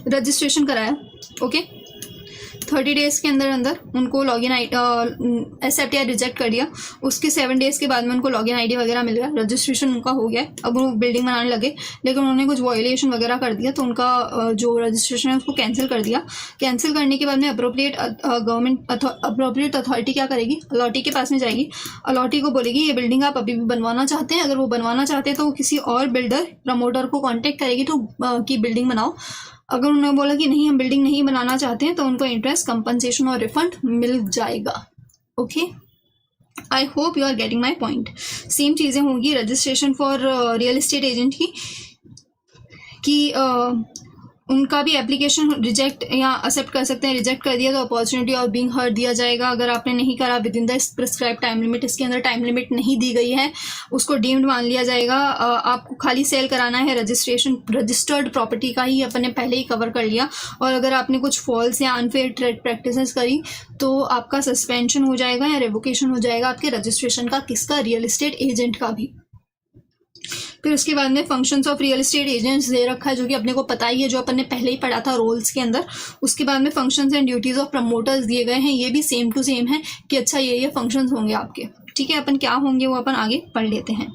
रजिस्ट्रेशन कराया, ओके, 30 डेज के अंदर अंदर उनको लॉगिन एक्सेप्ट या रिजेक्ट कर दिया। उसके 7 डेज के बाद में उनको लॉगिन आईडी वगैरह मिल गया, रजिस्ट्रेशन उनका हो गया। अब वो बिल्डिंग बनाने लगे लेकिन उन्होंने कुछ वायलेशन वगैरह कर दिया, तो उनका जो रजिस्ट्रेशन है उसको कैंसिल कर दिया। कैंसिल करने के बाद में अप्रोप्रिएट अथॉरिटी क्या करेगी, अलॉटी के पास में जाएगी, अलॉटी को बोलेगी ये बिल्डिंग आप अभी भी बनवाना चाहते हैं। अगर वो बनवाना चाहते हैं तो वो किसी और बिल्डर प्रमोटर को कॉन्टेक्ट करेगी तो कि बिल्डिंग बनाओ। अगर उन्होंने बोला कि नहीं हम बिल्डिंग नहीं बनाना चाहते हैं तो उनको इंटरेस्ट, कंपनसेशन और रिफंड मिल जाएगा, okay. I hope you are getting my point. Same चीज़ें होंगी registration for real estate agent की, कि उनका भी एप्लीकेशन रिजेक्ट या एक्सेप्ट कर सकते हैं। रिजेक्ट कर दिया तो अपॉर्चुनिटी ऑफ बीइंग हर्ड दिया जाएगा। अगर आपने नहीं करा with in the prescribe time limit, इसके अंदर टाइम लिमिट नहीं दी गई है, उसको डीम्ड मान लिया जाएगा। आपको खाली सेल कराना है, रजिस्ट्रेशन रजिस्टर्ड प्रॉपर्टी का ही अपन ने पहले ही कवर कर लिया। और अगर आपने कुछ फॉल्स या अनफेयर ट्रेड प्रैक्टिसेस करी तो आपका सस्पेंशन हो जाएगा या रेवोकेशन हो जाएगा आपके रजिस्ट्रेशन का, किसका, रियल एस्टेट एजेंट का भी। फिर उसके बाद में functions of real estate agents दे रखा है, जो कि अपने को पता ही है, जो अपन ने पहले ही पढ़ा था रोल्स के अंदर। उसके बाद में functions and duties of promoters दिए गए हैं, ये भी सेम टू सेम है कि अच्छा ये फंक्शंस होंगे आपके, ठीक है। अपन क्या होंगे वो अपन आगे पढ़ लेते हैं।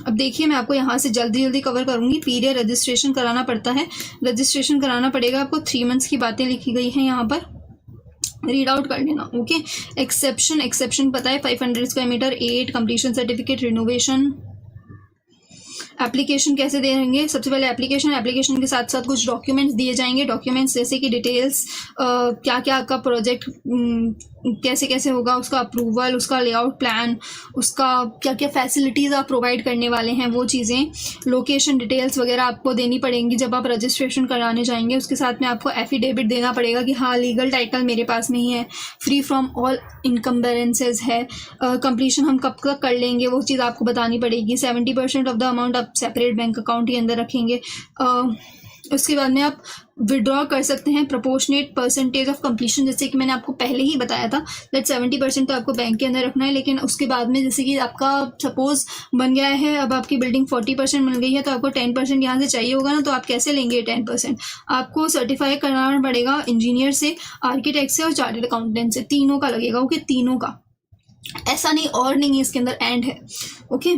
अब देखिए मैं आपको यहाँ से जल्दी कवर करूंगी। पीरियड रजिस्ट्रेशन कराना पड़ता है, रजिस्ट्रेशन कराना पड़ेगा आपको। 3 मंथ्स की बातें लिखी गई हैं यहाँ पर। रीड आउट कर लेना। ओके, एक्सेप्शन पता है 500 square meter, 8 completion certificate, renovation. Application कैसे देंगे? सबसे पहले एप्लीकेशन के साथ साथ कुछ डॉक्यूमेंट्स दिए जाएंगे। डॉक्यूमेंट्स जैसे कि डिटेल्स, क्या क्या आपका प्रोजेक्ट कैसे कैसे होगा, उसका अप्रूवल, उसका लेआउट प्लान, उसका क्या क्या फैसिलिटीज़ आप प्रोवाइड करने वाले हैं, वो चीज़ें, लोकेशन डिटेल्स वगैरह आपको देनी पड़ेंगी जब आप रजिस्ट्रेशन कराने जाएंगे। उसके साथ में आपको एफिडेविट देना पड़ेगा कि हाँ लीगल टाइटल मेरे पास में ही है, फ्री फ्रॉम ऑल इनकम्बेरेंसेज है। कंप्लीशन हम कब तक कर लेंगे वो चीज़ आपको बतानी पड़ेगी। 70% ऑफ द अमाउंट आप सेपरेट बैंक अकाउंट के अंदर रखेंगे। उसके बाद में आप विड्रॉ कर सकते हैं प्रोपोर्शनेट परसेंटेज ऑफ कंप्लीशन, जैसे कि मैंने आपको पहले ही बताया था दैट 70% तो आपको बैंक के अंदर रखना है। लेकिन उसके बाद में जैसे कि आपका सपोज बन गया है, अब आपकी बिल्डिंग 40% बन गई है, तो आपको 10% यहाँ से चाहिए होगा ना, तो आप कैसे लेंगे 10%? आपको सर्टिफाई कराना पड़ेगा इंजीनियर से, आर्किटेक्ट से और चार्टर्ड अकाउंटेंट से, तीनों का लगेगा। ओके, तीनों का, ऐसा नहीं और नहीं है, इसके अंदर एंड है। ओके,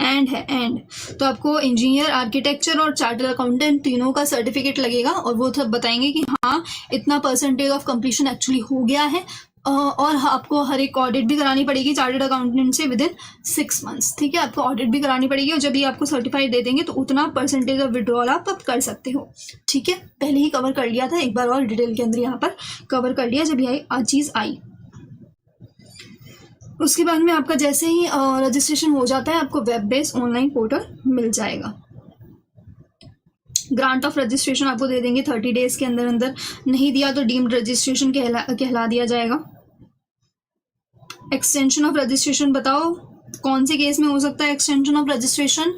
एंड तो आपको इंजीनियर, आर्किटेक्चर और चार्टर्ड अकाउंटेंट तीनों का सर्टिफिकेट लगेगा, और वो सब बताएंगे कि हाँ इतना परसेंटेज ऑफ कंप्लीशन एक्चुअली हो गया है। और आपको हर एक ऑडिट भी करानी पड़ेगी चार्टर्ड अकाउंटेंट से विदिन 6 मंथ्स। ठीक है, आपको ऑडिट भी करानी पड़ेगी, और जब ये आपको सर्टिफाइड दे देंगे तो उतना परसेंटेज ऑफ विड्रॉल आप तब कर सकते हो। ठीक है, पहले ही कवर कर लिया था, एक बार और डिटेल के अंदर यहाँ पर कवर कर लिया जब यह चीज़ आई। उसके बाद में आपका जैसे ही रजिस्ट्रेशन हो जाता है, आपको वेब बेस्ड ऑनलाइन पोर्टल मिल जाएगा। ग्रांट ऑफ रजिस्ट्रेशन आपको दे देंगे 30 डेज के अंदर अंदर, नहीं दिया तो डीम्ड रजिस्ट्रेशन कहला दिया जाएगा। एक्सटेंशन ऑफ रजिस्ट्रेशन बताओ कौन से केस में हो सकता है एक्सटेंशन ऑफ रजिस्ट्रेशन?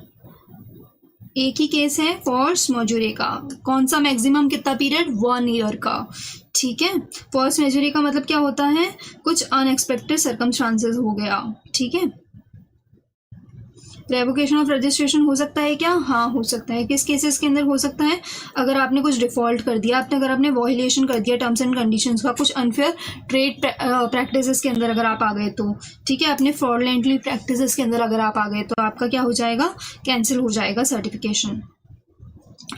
एक ही केस है, फोर्स मजूरी का। कौन सा? मैक्सिमम कितना पीरियड? 1 ईयर का। ठीक है, फोर्स मेजरी का मतलब क्या होता है? कुछ अनएक्सपेक्टेड सर्कमस्टांसेस हो गया। ठीक है, रेवोकेशन ऑफ रजिस्ट्रेशन हो सकता है क्या? हाँ हो सकता है। किस केसेस के अंदर हो सकता है? अगर आपने कुछ डिफॉल्ट कर दिया, अगर आपने वॉयलेशन कर दिया टर्म्स एंड कंडीशंस का, कुछ अनफेयर ट्रेड प्रैक्टिसेस के अंदर अगर आप आ गए तो। ठीक है, अपने फ्रॉडलेंटली प्रैक्टिसेस के अंदर अगर आप आ गए तो आपका क्या हो जाएगा? कैंसिल हो जाएगा सर्टिफिकेशन।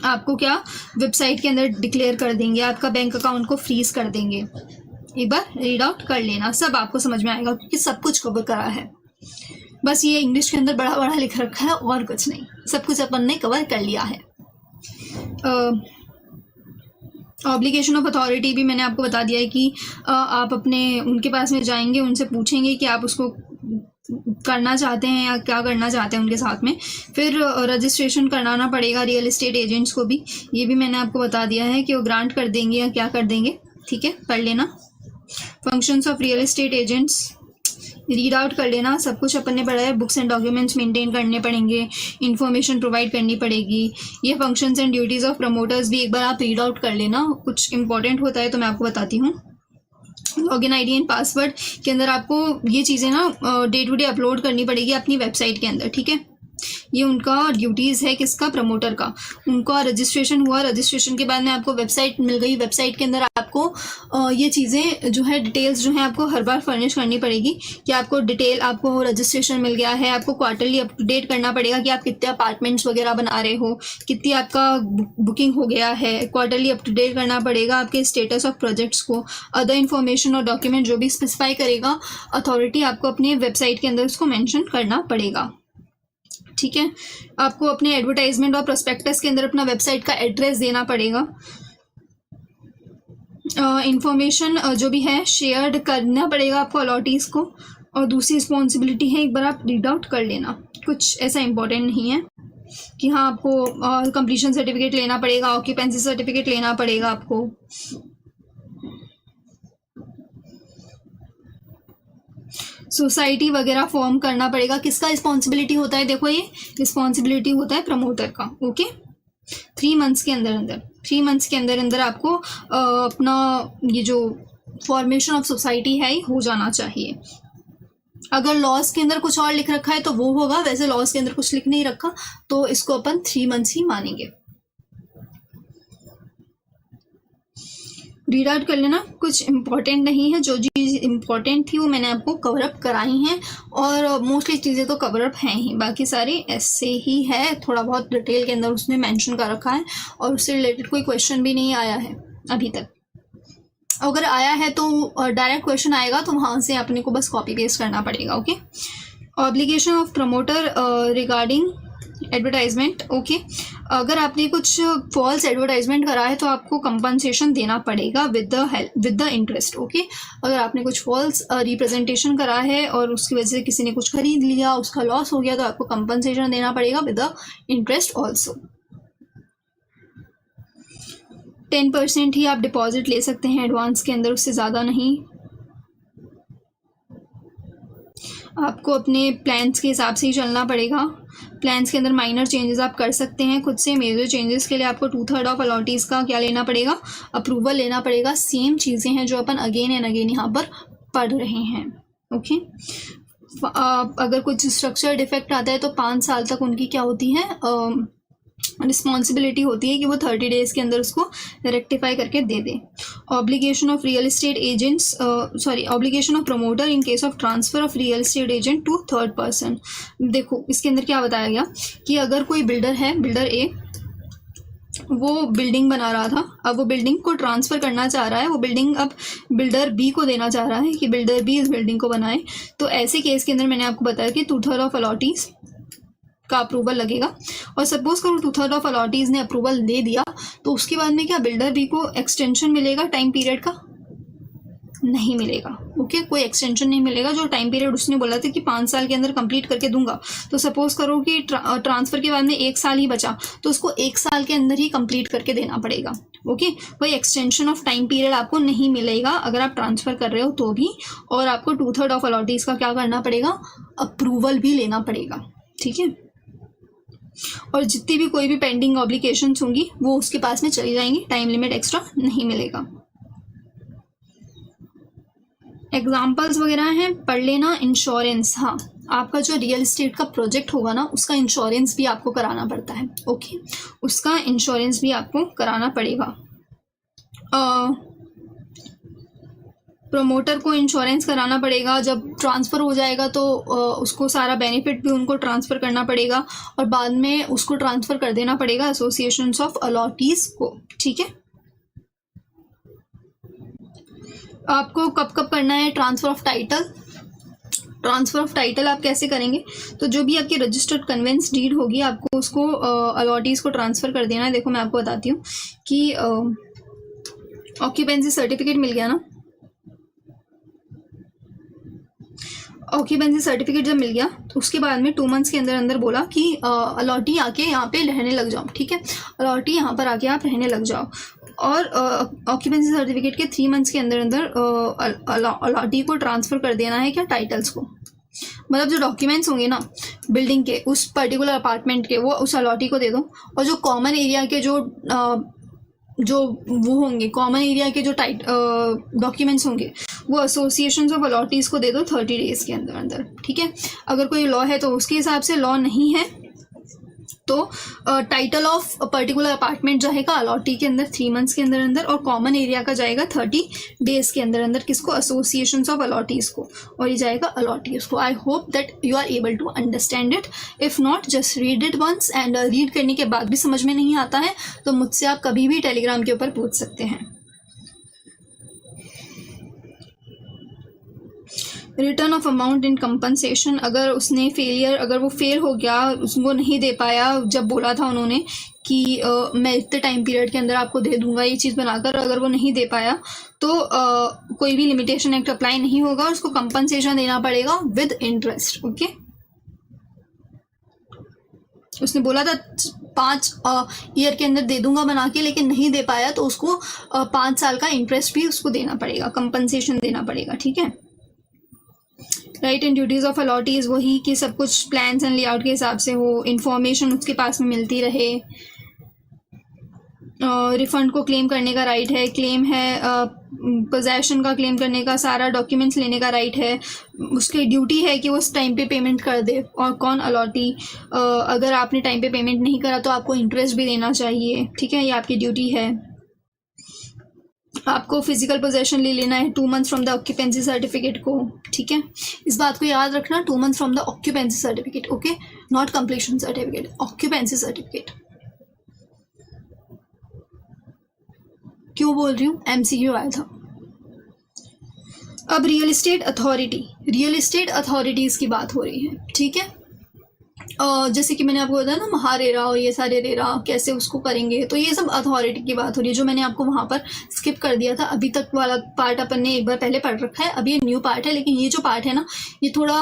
आपको क्या वेबसाइट के अंदर डिक्लेयर कर देंगे, आपका बैंक अकाउंट को फ्रीज कर देंगे। एक बार रीड आउट कर लेना, सब आपको समझ में आएगा क्योंकि सब कुछ कवर करा है। बस ये इंग्लिश के अंदर बड़ा बड़ा लिख रखा है और कुछ नहीं, सब कुछ अपन ने कवर कर लिया है। ऑब्लिगेशन ऑफ अथॉरिटी भी मैंने आपको बता दिया है कि आप अपने उनके पास में जाएंगे, उनसे पूछेंगे कि आप उसको करना चाहते हैं या क्या करना चाहते हैं उनके साथ में। फिर रजिस्ट्रेशन कराना पड़ेगा रियल एस्टेट एजेंट्स को भी, ये भी मैंने आपको बता दिया है कि वो ग्रांट कर देंगे या क्या कर देंगे। ठीक है, पढ़ लेना। Functions of real estate agents read out कर लेना, सब कुछ अपन ने पढ़ा है। बुक्स एंड डॉक्यूमेंट्स मेंटेन करने पड़ेंगे, इन्फॉर्मेशन प्रोवाइड करनी पड़ेगी। ये functions and duties of promoters भी एक बार आप रीड आउट कर लेना, कुछ इंपॉर्टेंट होता है तो मैं आपको बताती हूँ। लॉगिन आईडी एंड पासवर्ड के अंदर आपको ये चीज़ें ना डे टू डे अपलोड करनी पड़ेगी अपनी वेबसाइट के अंदर। ठीक है, ये उनका ड्यूटीज़ है, किसका? प्रमोटर का। उनका रजिस्ट्रेशन हुआ, रजिस्ट्रेशन के बाद में आपको वेबसाइट मिल गई, वेबसाइट के अंदर आपको ये चीज़ें जो है डिटेल्स जो है आपको हर बार फर्निश करनी पड़ेगी कि आपको डिटेल, आपको रजिस्ट्रेशन मिल गया है, आपको क्वार्टरली अप टू डेट करना पड़ेगा कि आप कितने अपार्टमेंट्स वगैरह बना रहे हो, कितनी आपका बुकिंग हो गया है, क्वार्टरली अप टू डेट करना पड़ेगा आपके स्टेटस ऑफ प्रोजेक्ट्स को। अदर इन्फॉर्मेशन और डॉक्यूमेंट जो भी स्पेसिफाई करेगा अथॉरिटी, आपको अपने वेबसाइट के अंदर उसको मेंशन करना पड़ेगा। ठीक है, आपको अपने एडवर्टाइजमेंट और प्रोस्पेक्टस के अंदर अपना वेबसाइट का एड्रेस देना पड़ेगा। इंफॉर्मेशन जो भी है शेयर करना पड़ेगा आपको अलॉटीज़ को। और दूसरी रिस्पॉन्सिबिलिटी है, एक बार आप रीड आउट कर लेना, कुछ ऐसा इंपॉर्टेंट नहीं है कि हाँ आपको कंप्लीशन सर्टिफिकेट लेना पड़ेगा, ऑक्यूपेंसी सर्टिफिकेट लेना पड़ेगा आपको। सोसाइटी वगैरह फॉर्म करना पड़ेगा। किसका रिस्पॉन्सिबिलिटी होता है? देखो ये रिस्पॉन्सिबिलिटी होता है प्रमोटर का। ओके, 3 मंथ्स के अंदर अंदर आपको अपना ये जो फॉर्मेशन ऑफ सोसाइटी है हो जाना चाहिए। अगर लॉस के अंदर कुछ और लिख रखा है तो वो होगा, वैसे लॉस के अंदर कुछ लिख नहीं रखा तो इसको अपन 3 मंथ्स ही मानेंगे। रीड आउट कर लेना, कुछ इम्पॉर्टेंट नहीं है, जो चीज़ इम्पॉर्टेंट थी वो मैंने आपको कवर अप कराई हैं और मोस्टली चीज़ें तो कवर अप हैं ही, बाकी सारी ऐसे ही है, थोड़ा बहुत डिटेल के अंदर उसने मेंशन कर रखा है और उससे रिलेटेड कोई क्वेश्चन भी नहीं आया है अभी तक। अगर आया है तो डायरेक्ट क्वेश्चन आएगा तो वहाँ से अपने को बस कॉपी पेस्ट करना पड़ेगा। Okay, obligation of promoter regarding advertisement. Okay, अगर आपने कुछ फॉल्स एडवर्टाइजमेंट करा है तो आपको कंपनसेशन देना पड़ेगा विद द इंटरेस्ट। ओके, अगर आपने कुछ फॉल्स रिप्रेजेंटेशन करा है और उसकी वजह से किसी ने कुछ खरीद लिया, उसका लॉस हो गया, तो आपको कंपनसेशन देना पड़ेगा विद द इंटरेस्ट ऑल्सो। 10% ही आप डिपॉजिट ले सकते हैं एडवांस के अंदर, उससे ज़्यादा नहीं। आपको अपने प्लान्स के हिसाब से ही चलना पड़ेगा। प्लान्स के अंदर माइनर चेंजेस आप कर सकते हैं खुद से। मेजर चेंजेस के लिए आपको 2/3 ऑफ अलॉटीज़ का क्या लेना पड़ेगा, अप्रूवल लेना पड़ेगा। सेम चीज़ें हैं जो अपन अगेन एंड अगेन यहाँ पर पढ़ रहे हैं। ओके, अगर कुछ स्ट्रक्चर डिफेक्ट आता है तो 5 साल तक उनकी क्या होती है, रिस्पॉन्सिबिलिटी होती है कि वो 30 डेज़ के अंदर उसको रेक्टिफाई करके दे दे। Obligation of real estate agents, obligation of promoter in case of transfer of real estate agent to third person. देखो इसके अंदर क्या बताया गया कि अगर कोई बिल्डर है, बिल्डर ए, वो बिल्डिंग बना रहा था, अब वो बिल्डिंग को ट्रांसफ़र करना चाह रहा है, वो बिल्डिंग अब बिल्डर बी को देना चाह रहा है कि बिल्डर बी इस बिल्डिंग को बनाए। तो ऐसे केस के अंदर मैंने आपको बताया कि 2/3 ऑफ अलॉटीज़ का अप्रूवल लगेगा। और सपोज करो 2/3 ऑफ अलॉटीज़ ने अप्रूवल दे दिया, तो उसके बाद में क्या बिल्डर बी को एक्सटेंशन मिलेगा टाइम पीरियड का? नहीं मिलेगा। ओके, कोई एक्सटेंशन नहीं मिलेगा। जो टाइम पीरियड उसने बोला था कि 5 साल के अंदर कंप्लीट करके दूंगा, तो सपोज करो कि ट्रांसफ़र के बाद में 1 साल ही बचा, तो उसको 1 साल के अंदर ही कंप्लीट करके देना पड़ेगा। ओके, कोई एक्सटेंशन ऑफ टाइम पीरियड आपको नहीं मिलेगा अगर आप ट्रांसफ़र कर रहे हो तो भी। और आपको 2/3 ऑफ अलॉटीज़ का क्या करना पड़ेगा, अप्रूवल भी लेना पड़ेगा। ठीक है, और जितनी भी कोई भी पेंडिंग ऑब्लिगेशंस होंगी वो उसके पास में चली जाएंगी, टाइम लिमिट एक्स्ट्रा नहीं मिलेगा। एग्जाम्पल्स वगैरह हैं, पढ़ लेना। इंश्योरेंस, हाँ, आपका जो रियल एस्टेट का प्रोजेक्ट होगा ना, उसका इंश्योरेंस भी आपको कराना पड़ता है। ओके, उसका इंश्योरेंस भी आपको कराना पड़ेगा। प्रमोटर को इंश्योरेंस कराना पड़ेगा। जब ट्रांसफ़र हो जाएगा तो उसको सारा बेनिफिट भी उनको ट्रांसफ़र करना पड़ेगा और बाद में उसको ट्रांसफ़र कर देना पड़ेगा एसोसिएशंस ऑफ अलॉटीज़ को। ठीक है, आपको कब कब करना है transfer of title? Transfer of title आप कैसे करेंगे, तो जो भी आपकी रजिस्टर्ड कन्वेंस डीड होगी आपको उसको अलॉटीज़ को ट्रांसफ़र कर देना है। देखो मैं आपको बताती हूँ कि ऑक्यूपेंसी सर्टिफिकेट मिल गया ना, ऑक्यूपेंसी सर्टिफिकेट जब मिल गया तो उसके बाद में 2 मंथ्स के अंदर अंदर बोला कि अलॉटी आके यहाँ पे रहने लग जाओ। ठीक है, अलॉटी यहाँ पर आके आप रहने लग जाओ। और ऑक्यूपेंसी सर्टिफिकेट के 3 मंथ्स के अंदर अंदर अलॉटी को ट्रांसफ़र कर देना है क्या, टाइटल्स को। मतलब जो डॉक्यूमेंट्स होंगे ना बिल्डिंग के, उस पर्टिकुलर अपार्टमेंट के, वो उस अलॉटी को दे दो। और जो कॉमन एरिया के जो वो होंगे, कॉमन एरिया के जो डॉक्यूमेंट्स होंगे वो एसोसिएशंस ऑफ अलॉटीज़ को दे दो 30 डेज़ के अंदर अंदर। ठीक है, अगर कोई लॉ है तो उसके हिसाब से, लॉ नहीं है तो टाइटल ऑफ पर्टिकुलर अपार्टमेंट जाएगा अलॉटी के अंदर 3 मंथ्स के अंदर अंदर, और कॉमन एरिया का जाएगा 30 डेज़ के अंदर अंदर। किसको, एसोसिएशंस ऑफ अलॉटीज़ को, और ये जाएगा अलॉटीज़ को। I hope that you are able to understand it. If not, just read it once, and read करने के बाद भी समझ में नहीं आता है तो मुझसे आप कभी भी टेलीग्राम के ऊपर पूछ सकते हैं। Return of amount in compensation, अगर उसने अगर वो फेल हो गया, उसको नहीं दे पाया, जब बोला था उन्होंने कि मैं इतने टाइम पीरियड के अंदर आपको दे दूंगा ये चीज़ बनाकर, अगर वो नहीं दे पाया तो कोई भी लिमिटेशन एक्ट अप्लाई नहीं होगा, उसको कंपनसेशन देना पड़ेगा विद इंटरेस्ट। ओके, उसने बोला था 5 ईयर के अंदर दे दूंगा बना के, लेकिन नहीं दे पाया तो उसको 5 साल का इंटरेस्ट भी उसको देना पड़ेगा, कंपनसेशन देना पड़ेगा। ठीक है, right and duties of allottees वही कि सब कुछ प्लान्स एंड लेआउट के हिसाब से हो, इन्फॉर्मेशन उसके पास में मिलती रहे। रिफंड को क्लेम करने का राइट है, क्लेम है पोजेशन का क्लेम करने का, सारा डॉक्यूमेंट्स लेने का राइट है। उसकी ड्यूटी है कि वो उस टाइम पे पेमेंट कर दे। और कौन, अलॉटी। अगर आपने टाइम पे पेमेंट नहीं करा तो आपको इंटरेस्ट भी देना चाहिए। ठीक है, ये आपकी ड्यूटी है। आपको फिजिकल पोजेशन ले लेना है 2 months from the occupancy certificate को। ठीक है, इस बात को याद रखना, 2 months from the occupancy certificate. Okay, not completion certificate, occupancy certificate. क्यों बोल रही हूँ, MCQ आया था। अब रियल एस्टेट अथॉरिटीज़ की बात हो रही है, ठीक है। जैसे कि मैंने आपको बताया ना महारेरा और ये सारे रेरा कैसे उसको करेंगे, तो ये सब अथॉरिटी की बात हो रही है, जो मैंने आपको वहाँ पर स्किप कर दिया था। अभी तक वाला पार्ट अपन ने एक बार पहले पढ़ रखा है, अभी ये न्यू पार्ट है। लेकिन ये जो पार्ट है ना, ये थोड़ा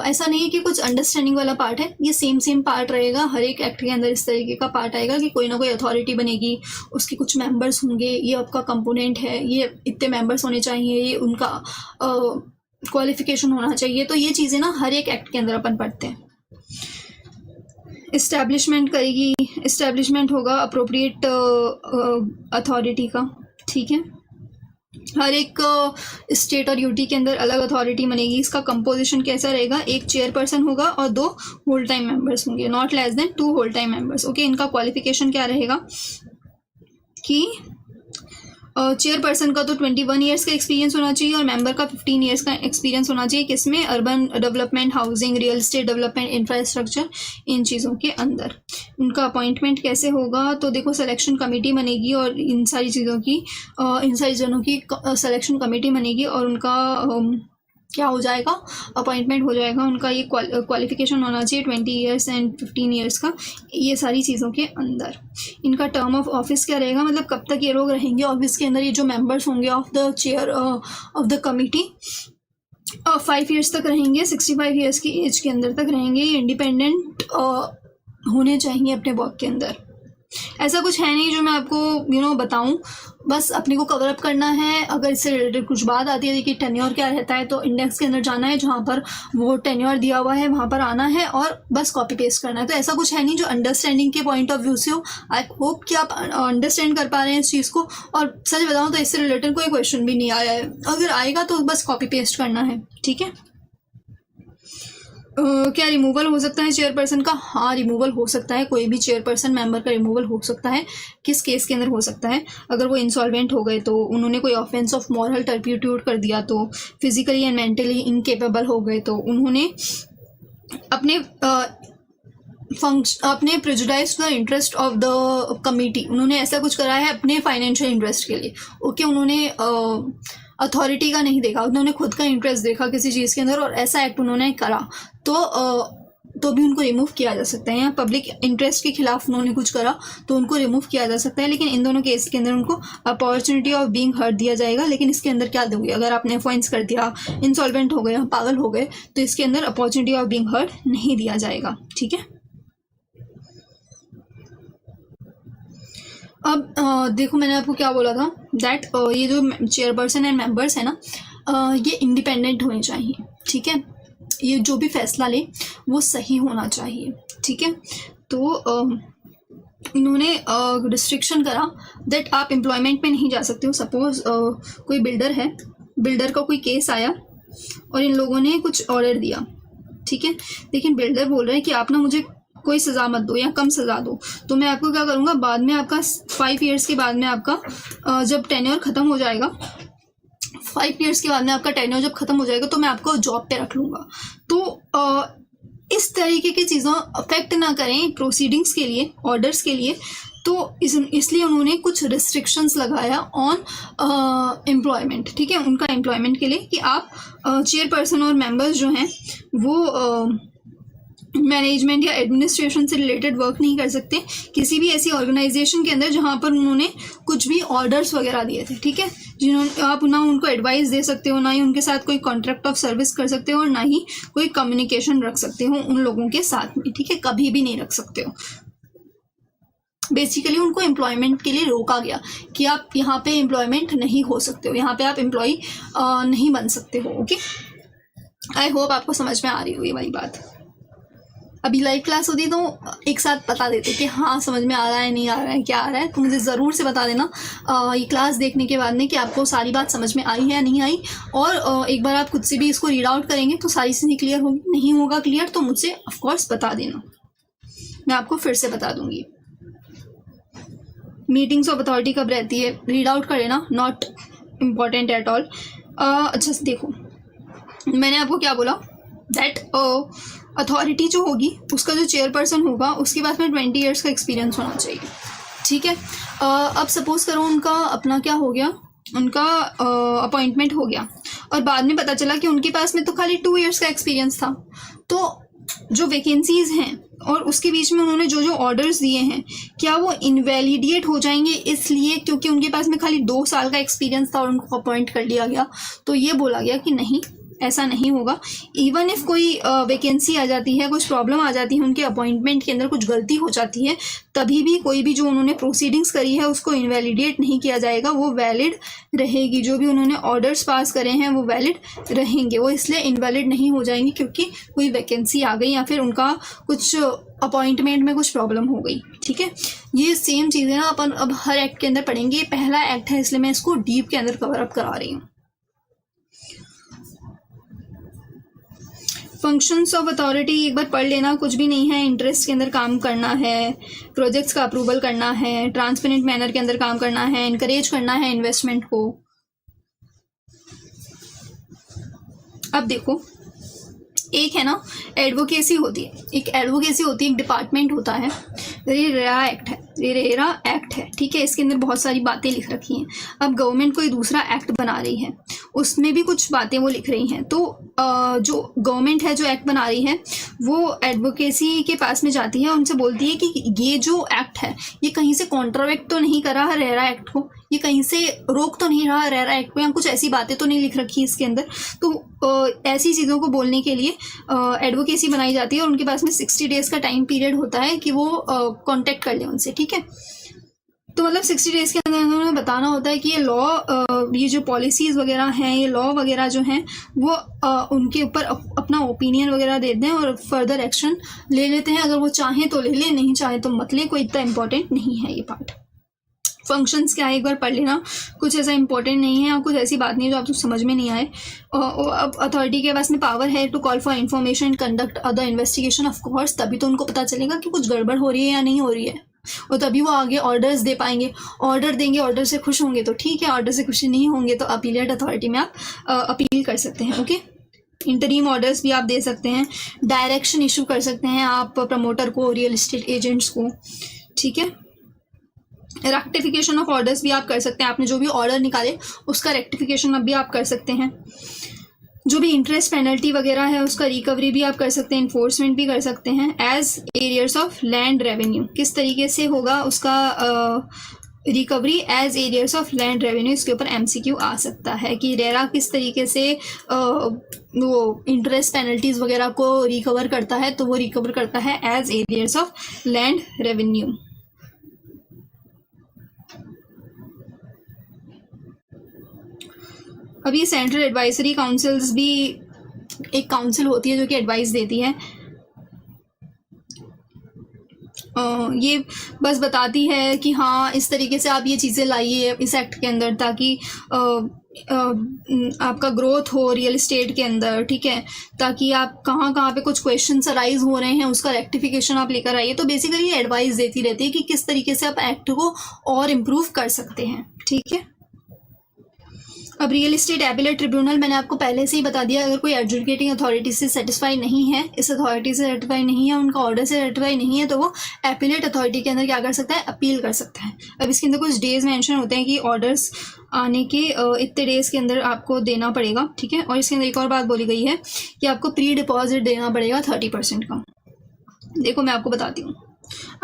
ऐसा नहीं है कि कुछ अंडरस्टैंडिंग वाला पार्ट है, ये सेम पार्ट रहेगा। हर एक एक्ट के अंदर इस तरीके का पार्ट आएगा कि कोई ना कोई अथॉरिटी बनेगी, उसके कुछ मेम्बर्स होंगे, ये आपका कंपोनेंट है, ये इतने मेम्बर्स होने चाहिए, ये उनका क्वालिफिकेशन होना चाहिए। तो ये चीज़ें ना हर एक एक्ट के अंदर अपन पढ़ते हैं। इस्टेब्लिशमेंट करेगी, इस्टेब्लिशमेंट होगा अप्रोप्रिएट अथॉरिटी का, ठीक है। हर एक स्टेट और यूटी के अंदर अलग अथॉरिटी बनेगी। इसका कंपोजिशन कैसा रहेगा, एक चेयरपर्सन होगा और 2 होल टाइम मेंबर्स होंगे, not less than 2 whole time members, okay. इनका क्वालिफिकेशन क्या रहेगा कि चेयरपर्सन का तो 21 ईयर्स का एक्सपीरियंस होना चाहिए और मेंबर का 15 ईयर्स का एक्सपीरियंस होना चाहिए। किसमें, urban development, housing, real estate development, infrastructure, इन चीज़ों के अंदर। उनका अपॉइंटमेंट कैसे होगा, तो देखो सिलेक्शन कमेटी बनेगी और इन सारी चीज़ों की इन सारी जनों की सिलेक्शन कमेटी बनेगी और उनका क्या हो जाएगा, अपॉइंटमेंट हो जाएगा। उनका ये क्वालिफिकेशन होना चाहिए 20 ईयर्स एंड 15 ईयर्स का, ये सारी चीज़ों के अंदर। इनका टर्म ऑफ ऑफिस क्या रहेगा, मतलब कब तक ये लोग रहेंगे ऑफिस के अंदर। ये जो मेंबर्स होंगे of the chair of the committee 5 years तक रहेंगे, 65 ईयर्स की एज के अंदर तक रहेंगे। ये इंडिपेंडेंट होने चाहिए अपने वर्क के अंदर। ऐसा कुछ है नहीं जो मैं आपको बताऊं, बस अपने को कवर अप करना है। अगर इससे रिलेटेड कुछ बात आती है कि टेन्योर क्या रहता है, तो इंडेक्स के अंदर जाना है, जहाँ पर वो टेन्योर दिया हुआ है वहाँ पर आना है और बस कॉपी पेस्ट करना है। तो ऐसा कुछ है नहीं जो अंडरस्टैंडिंग के पॉइंट ऑफ व्यू से हो। आई होप कि आप अंडरस्टैंड कर पा रहे हैं इस चीज़ को। और सच बताऊँ तो इससे रिलेटेड कोई क्वेश्चन भी नहीं आया है, अगर आएगा तो बस कॉपी पेस्ट करना है, ठीक है। क्या रिमूवल हो सकता है चेयरपर्सन का? हाँ, रिमूवल हो सकता है, कोई भी चेयरपर्सन मेंबर का रिमूवल हो सकता है। किस केस के अंदर हो सकता है, अगर वो इंसॉल्वेंट हो गए, तो उन्होंने कोई ऑफेंस ऑफ मॉरल टर्प्यूट्यूड कर दिया, तो फिजिकली एंड मेंटली इनकेपेबल हो गए, तो उन्होंने अपने prejudice the interest of the committee, उन्होंने ऐसा कुछ करा है अपने फाइनेंशियल इंटरेस्ट के लिए, ओके। उन्होंने अथॉरिटी का नहीं देखा, उन्होंने खुद का इंटरेस्ट देखा किसी चीज़ के अंदर और ऐसा एक्ट उन्होंने करा, तो भी उनको रिमूव किया जा सकता है। या पब्लिक इंटरेस्ट के खिलाफ उन्होंने कुछ करा तो उनको रिमूव किया जा सकता है। लेकिन इन दोनों केस के अंदर उनको अपॉर्चुनिटी ऑफ बीइंग हर्ट दिया जाएगा। लेकिन इसके अंदर क्या दोगे, अगर आपने अफॉइंस कर दिया, इंसॉल्वेंट हो गए, पागल हो गए, तो इसके अंदर अपॉर्चुनिटी ऑफ बीइंग हर्ट नहीं दिया जाएगा, ठीक है। अब देखो मैंने आपको क्या बोला था, दैट ये जो चेयरपर्सन एंड मेंबर्स है ना, ये इंडिपेंडेंट होने चाहिए, ठीक है। ये जो भी फैसला ले वो सही होना चाहिए, ठीक है। तो इन्होंने रिस्ट्रिक्शन करा दैट आप एम्प्लॉयमेंट में नहीं जा सकते हो। सपोज कोई बिल्डर है, बिल्डर का कोई केस आया और इन लोगों ने कुछ ऑर्डर दिया, ठीक है। लेकिन बिल्डर बोल रहे हैं कि आप ना मुझे कोई सज़ा मत दो या कम सज़ा दो, तो मैं आपको क्या करूँगा, बाद में आपका 5 ईयर्स के बाद में आपका जब टेन्योर ख़त्म हो जाएगा, 5 ईयर्स के बाद में आपका टेन्योर जब ख़त्म हो जाएगा, तो मैं आपको जॉब पे रख लूँगा। तो इस तरीके की चीज़ों अफेक्ट ना करें प्रोसीडिंग्स के लिए, ऑर्डर्स के लिए। तो इसलिए उन्होंने कुछ रिस्ट्रिक्शंस लगाया ऑन एम्प्लॉयमेंट, ठीक है, उनका एम्प्लॉयमेंट के लिए, कि आप चेयरपर्सन और मेंबर्स जो हैं वो मैनेजमेंट या एडमिनिस्ट्रेशन से रिलेटेड वर्क नहीं कर सकते किसी भी ऐसी ऑर्गेनाइजेशन के अंदर जहाँ पर उन्होंने कुछ भी ऑर्डर्स वगैरह दिए थे, ठीक है। जिन्होंने आप ना उनको एडवाइस दे सकते हो, ना ही उनके साथ कोई कॉन्ट्रैक्ट ऑफ सर्विस कर सकते हो, और ना ही कोई कम्युनिकेशन रख सकते हो उन लोगों के साथ में, ठीक है, कभी भी नहीं रख सकते हो। बेसिकली उनको एम्प्लॉयमेंट के लिए रोका गया कि आप यहाँ पे एम्प्लॉयमेंट नहीं हो सकते हो, यहाँ पे आप एम्प्लॉय नहीं बन सकते हो, ओके। आई होप आपको समझ में आ रही हो ये वाली बात। अभी लाइव क्लास होती तो एक साथ बता देते कि हाँ समझ में आ रहा है, नहीं आ रहा है, क्या आ रहा है, तो मुझे ज़रूर से बता देना ये क्लास देखने के बाद में कि आपको सारी बात समझ में आई है या नहीं आई। और एक बार आप खुद से भी इसको रीड आउट करेंगे तो सारी चीज़ें क्लियर होगी। नहीं होगा क्लियर तो मुझसे ऑफकोर्स बता देना, मैं आपको फिर से बता दूंगी। मीटिंग्स ऑफ अथॉरिटी कब रहती है, रीड आउट कर लेना, नॉट इम्पॉर्टेंट एट ऑल। अच्छा से देखो, मैंने आपको क्या बोला, दैट अथॉरिटी जो होगी उसका जो चेयरपर्सन होगा उसके पास में 20 ईयर्स का एक्सपीरियंस होना चाहिए, ठीक है। अब सपोज करो उनका अपना क्या हो गया उनका अपॉइंटमेंट हो गया और बाद में पता चला कि उनके पास में तो खाली 2 इयर्स का एक्सपीरियंस था, तो जो वैकेंसीज हैं और उसके बीच में उन्होंने जो जो ऑर्डर्स दिए हैं क्या वो इनवैलिडेट हो जाएंगे इसलिए क्योंकि उनके पास में खाली 2 साल का एक्सपीरियंस था और उनको अपॉइंट कर लिया गया? तो ये बोला गया कि नहीं, ऐसा नहीं होगा। इवन इफ कोई वैकेंसी आ जाती है, कुछ प्रॉब्लम आ जाती है, उनके अपॉइंटमेंट के अंदर कुछ गलती हो जाती है, तभी भी कोई भी जो उन्होंने प्रोसीडिंग्स करी है उसको इनवैलिडेट नहीं किया जाएगा, वो वैलिड रहेगी। जो भी उन्होंने ऑर्डर्स पास करे हैं वो वैलिड रहेंगे, वो इसलिए इनवैलिड नहीं हो जाएंगे क्योंकि कोई वैकेंसी आ गई या फिर उनका कुछ अपॉइंटमेंट में कुछ प्रॉब्लम हो गई। ठीक है, ये सेम चीज़ें ना अपन अब हर एक्ट के अंदर पढ़ेंगे। ये पहला एक्ट है इसलिए मैं इसको डीप के अंदर कवर अप करा रही हूँ। फंक्शंस ऑफ अथॉरिटी एक बार पढ़ लेना, कुछ भी नहीं है। इंटरेस्ट के अंदर काम करना है, प्रोजेक्ट्स का अप्रूवल करना है, ट्रांसपेरेंट मैनर के अंदर काम करना है, इनकरेज करना है इन्वेस्टमेंट को। अब देखो, एक है ना एडवोकेसी होती है, एक एडवोकेसी होती है, एक डिपार्टमेंट होता है। ये रेरा एक्ट है, ये रेरा एक्ट है। ठीक है, इसके अंदर बहुत सारी बातें लिख रखी हैं। अब गवर्नमेंट कोई दूसरा एक्ट बना रही है, उसमें भी कुछ बातें वो लिख रही हैं। तो जो गवर्नमेंट है जो एक्ट बना रही है वो एडवोकेसी के पास में जाती है, उनसे बोलती है कि ये जो एक्ट है ये कहीं से कॉन्ट्रावेक्ट तो नहीं कर रहा है रेरा एक्ट को, ये कहीं से रोक तो नहीं रहा है रेरा एक्ट को, या कुछ ऐसी बातें तो नहीं लिख रखी इसके अंदर। तो ऐसी चीज़ों को बोलने के लिए एडवोकेसी बनाई जाती है और उनके पास में 60 डेज़ का टाइम पीरियड होता है कि वो कांटेक्ट कर ले उनसे। ठीक है, तो मतलब 60 डेज़ के अंदर उन्होंने बताना होता है कि ये लॉ, ये जो पॉलिसीज़ वगैरह हैं, ये लॉ वगैरह जो हैं वो उनके ऊपर अपना ओपिनियन वगैरह देते हैं और फर्दर एक्शन ले लेते हैं। अगर वो चाहें तो ले लें, नहीं चाहे तो मत ले, कोई इतना इम्पोर्टेंट नहीं है ये पार्ट। फंक्शंस क्या है एक बार पढ़ लेना, कुछ ऐसा इंपॉर्टेंट नहीं है और कुछ ऐसी बात नहीं है जो आपको समझ में नहीं आए। अब अथॉरिटी के पास में पावर है to call for information, conduct other investigation. Of course तभी तो उनको पता चलेगा कि कुछ गड़बड़ हो रही है या नहीं हो रही है, और तभी वो आगे ऑर्डर्स दे पाएंगे। ऑर्डर देंगे, ऑर्डर से खुश होंगे तो ठीक है, ऑर्डर से खुश नहीं होंगे तो अपीलेट अथॉरिटी में आप अपील कर सकते हैं। ओके, इंटरीम ऑर्डर्स भी आप दे सकते हैं, डायरेक्शन इशू कर सकते हैं आप प्रमोटर को, रियल एस्टेट एजेंट्स को। ठीक है, रेक्टिफिकेशन ऑफ ऑर्डर्स भी आप कर सकते हैं, आपने जो भी ऑर्डर निकाले उसका रेक्टिफिकेशन अब भी आप कर सकते हैं। जो भी इंटरेस्ट पेनल्टी वगैरह है उसका रिकवरी भी आप कर सकते हैं, इन्फोर्समेंट भी कर सकते हैं। As arrears of land revenue, किस तरीके से होगा उसका recovery as arrears of land revenue, इसके ऊपर एमसीक्यू आ सकता है कि रेरा किस तरीके से वो इंटरेस्ट पेनल्टीज वगैरह को रिकवर करता है, तो वो रिकवर करता है as arrears of land revenue. अभी सेंट्रल एडवाइजरी काउंसिल्स भी एक काउंसिल होती है जो कि एडवाइस देती है। ये बस बताती है कि हाँ इस तरीके से आप ये चीज़ें लाइए इस एक्ट के अंदर ताकि आपका ग्रोथ हो रियल एस्टेट के अंदर। ठीक है, ताकि आप कहाँ कहाँ पे कुछ क्वेश्चंस अराइज हो रहे हैं उसका रेक्टिफिकेशन आप लेकर आइए। तो बेसिकली एडवाइस देती रहती है कि किस तरीके से आप एक्ट को और इम्प्रूव कर सकते हैं। ठीक है, अब रियल एस्टेट एपिलेट ट्रिब्यूनल मैंने आपको पहले से ही बता दिया, अगर कोई एडजुडिकेटिंग अथॉरिटी से सेटिस्फाई नहीं है, इस अथॉरिटी से सेटिस्फाई नहीं है, उनका ऑर्डर से सेटिस्फाई नहीं है, तो वो एपिलेट अथॉरिटी के अंदर क्या कर सकता है, अपील कर सकता है। अब इसके अंदर कुछ डेज मेंशन होते हैं कि ऑर्डर्स आने के इतने डेज के अंदर आपको देना पड़ेगा। ठीक है, और इसके अंदर एक और बात बोली गई है कि आपको प्री डिपॉजिट देना पड़ेगा 30% का। देखो मैं आपको बताती हूँ,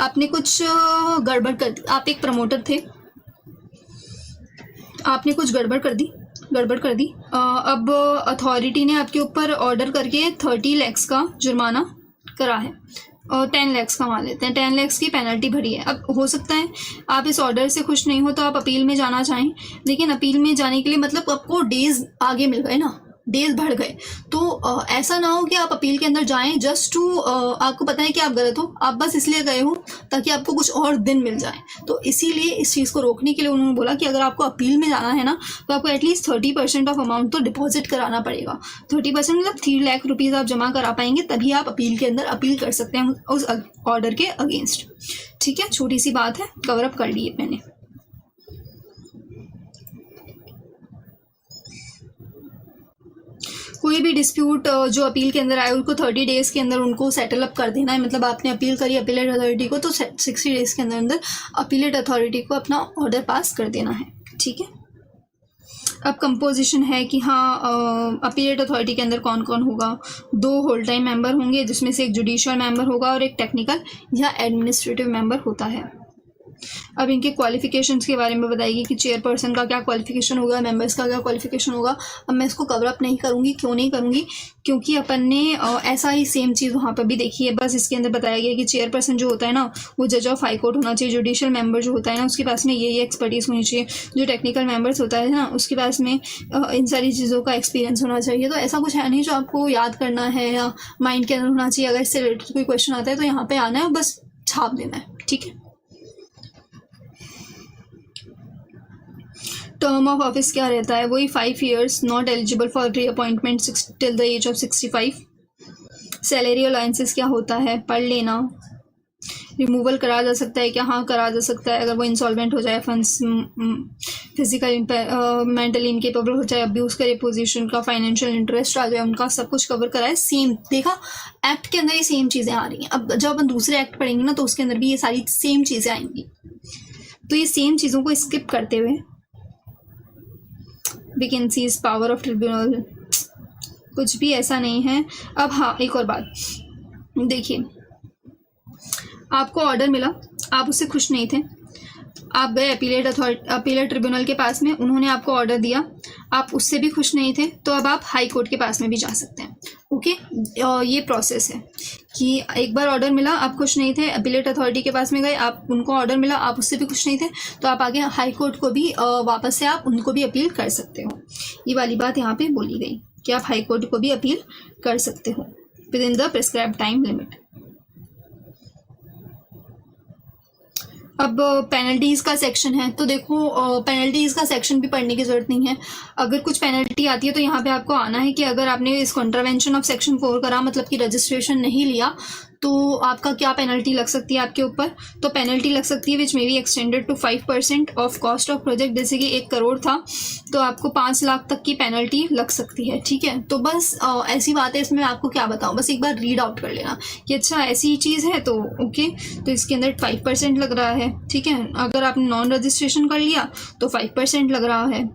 आपने कुछ गड़बड़ कर दी, आप एक प्रमोटर थे, आपने कुछ गड़बड़ कर दी। अब अथॉरिटी ने आपके ऊपर ऑर्डर करके 30 लाख का जुर्माना करा है और 10 लाख का मान लेते हैं, 10 लाख की पेनल्टी भरी है। अब हो सकता है आप इस ऑर्डर से खुश नहीं हो तो आप अपील में जाना चाहें, लेकिन अपील में जाने के लिए मतलब आपको डेज आगे मिल गए ना, डेज बढ़ गए। तो ऐसा ना हो कि आप अपील के अंदर जाएं जस्ट टू आपको पता है कि आप गलत हो, आप बस इसलिए गए हो ताकि आपको कुछ और दिन मिल जाए। तो इसीलिए इस चीज़ को रोकने के लिए उन्होंने बोला कि अगर आपको अपील में जाना है ना तो आपको एटलीस्ट 30% ऑफ अमाउंट तो डिपॉजिट कराना पड़ेगा। 30% मतलब 3 लाख रुपीज़ आप जमा करा पाएंगे, तभी आप अपील के अंदर अपील कर सकते हैं उस ऑर्डर के अगेंस्ट। ठीक है, छोटी सी बात है, कवर अप कर ली है मैंने। कोई भी डिस्प्यूट जो अपील के अंदर आए उनको 30 डेज़ के अंदर उनको सेटल अप कर देना है। मतलब आपने अपील करी अपीलेट अथॉरिटी को तो 60 डेज़ के अंदर अपीलेट अथॉरिटी को अपना ऑर्डर पास कर देना है। ठीक है, अब कंपोजिशन है कि हाँ अपीलेट अथॉरिटी के अंदर कौन कौन होगा, 2 होल टाइम मेंबर होंगे जिसमें से एक जुडिशियल मेंबर होगा और एक टेक्निकल या एडमिनिस्ट्रेटिव मेंबर होता है। अब इनके क्वालिफिकेशंस के बारे में बताएगी कि चेयरपर्सन का क्या क्वालिफिकेशन होगा, मेंबर्स का क्या क्वालिफिकेशन होगा। अब मैं इसको कवर अप नहीं करूँगी, क्यों नहीं करूँगी, क्योंकि अपन ने ऐसा ही सेम चीज़ वहाँ पर भी देखी है। बस इसके अंदर बताया गया कि चेयरपर्सन जो होता है ना वो जज ऑफ हाई कोर्ट होना चाहिए, जुडिशियल मेंबर जो होता है ना उसके पास में ये एक्सपर्टीज़ होनी चाहिए, जो टेक्निकल मेंबर्स होता है ना उसके पास में इन सारी चीज़ों का एक्सपीरियंस होना चाहिए। तो ऐसा कुछ है नहीं जो आपको याद करना है या माइंड के अंदर होना चाहिए। अगर इससे रिलेटेड कोई क्वेश्चन आता है तो यहाँ पर आना है, बस छाप देना है, ठीक है। टर्म ऑफ ऑफिस क्या रहता है, वही 5 years, not eligible for reappointment till the age of 65। Salary allowances क्या होता है, पढ़ लेना। रिमूवल करा जा सकता है क्या, हाँ करा जा सकता है अगर वो इंसॉल्वेंट हो जाए, फंड्स फिजिकल मेंटली इनकेपेबल हो जाए, अब्यूज़ करे पोजीशन का, फाइनेंशियल इंटरेस्ट आ जाए उनका, सब कुछ कवर कराए। सेम देखा एक्ट के अंदर ये सेम चीज़ें आ रही हैं। अब जब अपन दूसरे एक्ट पढ़ेंगे ना तो उसके अंदर भी ये सारी सेम चीज़ें आएंगी। तो ये सेम चीज़ों को स्किप करते हुए वैकेंसीज, पावर ऑफ ट्रिब्यूनल, कुछ भी ऐसा नहीं है। अब हाँ एक और बात देखिए, आपको ऑर्डर मिला, आप उससे खुश नहीं थे, आप गए अपीलेट ट्रिब्यूनल के पास में, उन्होंने आपको ऑर्डर दिया, आप उससे भी खुश नहीं थे, तो अब आप हाई कोर्ट के पास में भी जा सकते हैं। ओके ये प्रोसेस है कि एक बार ऑर्डर मिला, आप खुश नहीं थे, अपीलेट अथॉरिटी के पास में गए, आप उनको ऑर्डर मिला, आप उससे भी खुश नहीं थे, तो आप आगे हाई कोर्ट को भी वापस से आप उनको भी अपील कर सकते हो। ये वाली बात यहाँ पे बोली गई कि आप हाई कोर्ट को भी अपील कर सकते हो with in the prescribed time limit. अब पेनल्टीज़ का सेक्शन है, तो देखो पेनल्टीज़ का सेक्शन भी पढ़ने की ज़रूरत नहीं है। अगर कुछ पेनल्टी आती है तो यहाँ पे आपको आना है कि अगर आपने इस कॉन्ट्रावेंशन ऑफ सेक्शन 4 करा, मतलब कि रजिस्ट्रेशन नहीं लिया, तो आपका क्या पेनल्टी लग सकती है आपके ऊपर। तो पेनल्टी लग सकती है which may be extended to 5% of cost of project. जैसे कि 1 करोड़ था तो आपको 5 लाख तक की पेनल्टी लग सकती है, ठीक है। तो बस ऐसी बात है, इसमें मैं आपको क्या बताऊँ, बस एक बार रीड आउट कर लेना कि अच्छा ऐसी चीज़ है तो ओके, तो इसके अंदर 5% लग रहा है, ठीक है। अगर आपने नॉन रजिस्ट्रेशन कर लिया तो 5% लग रहा है,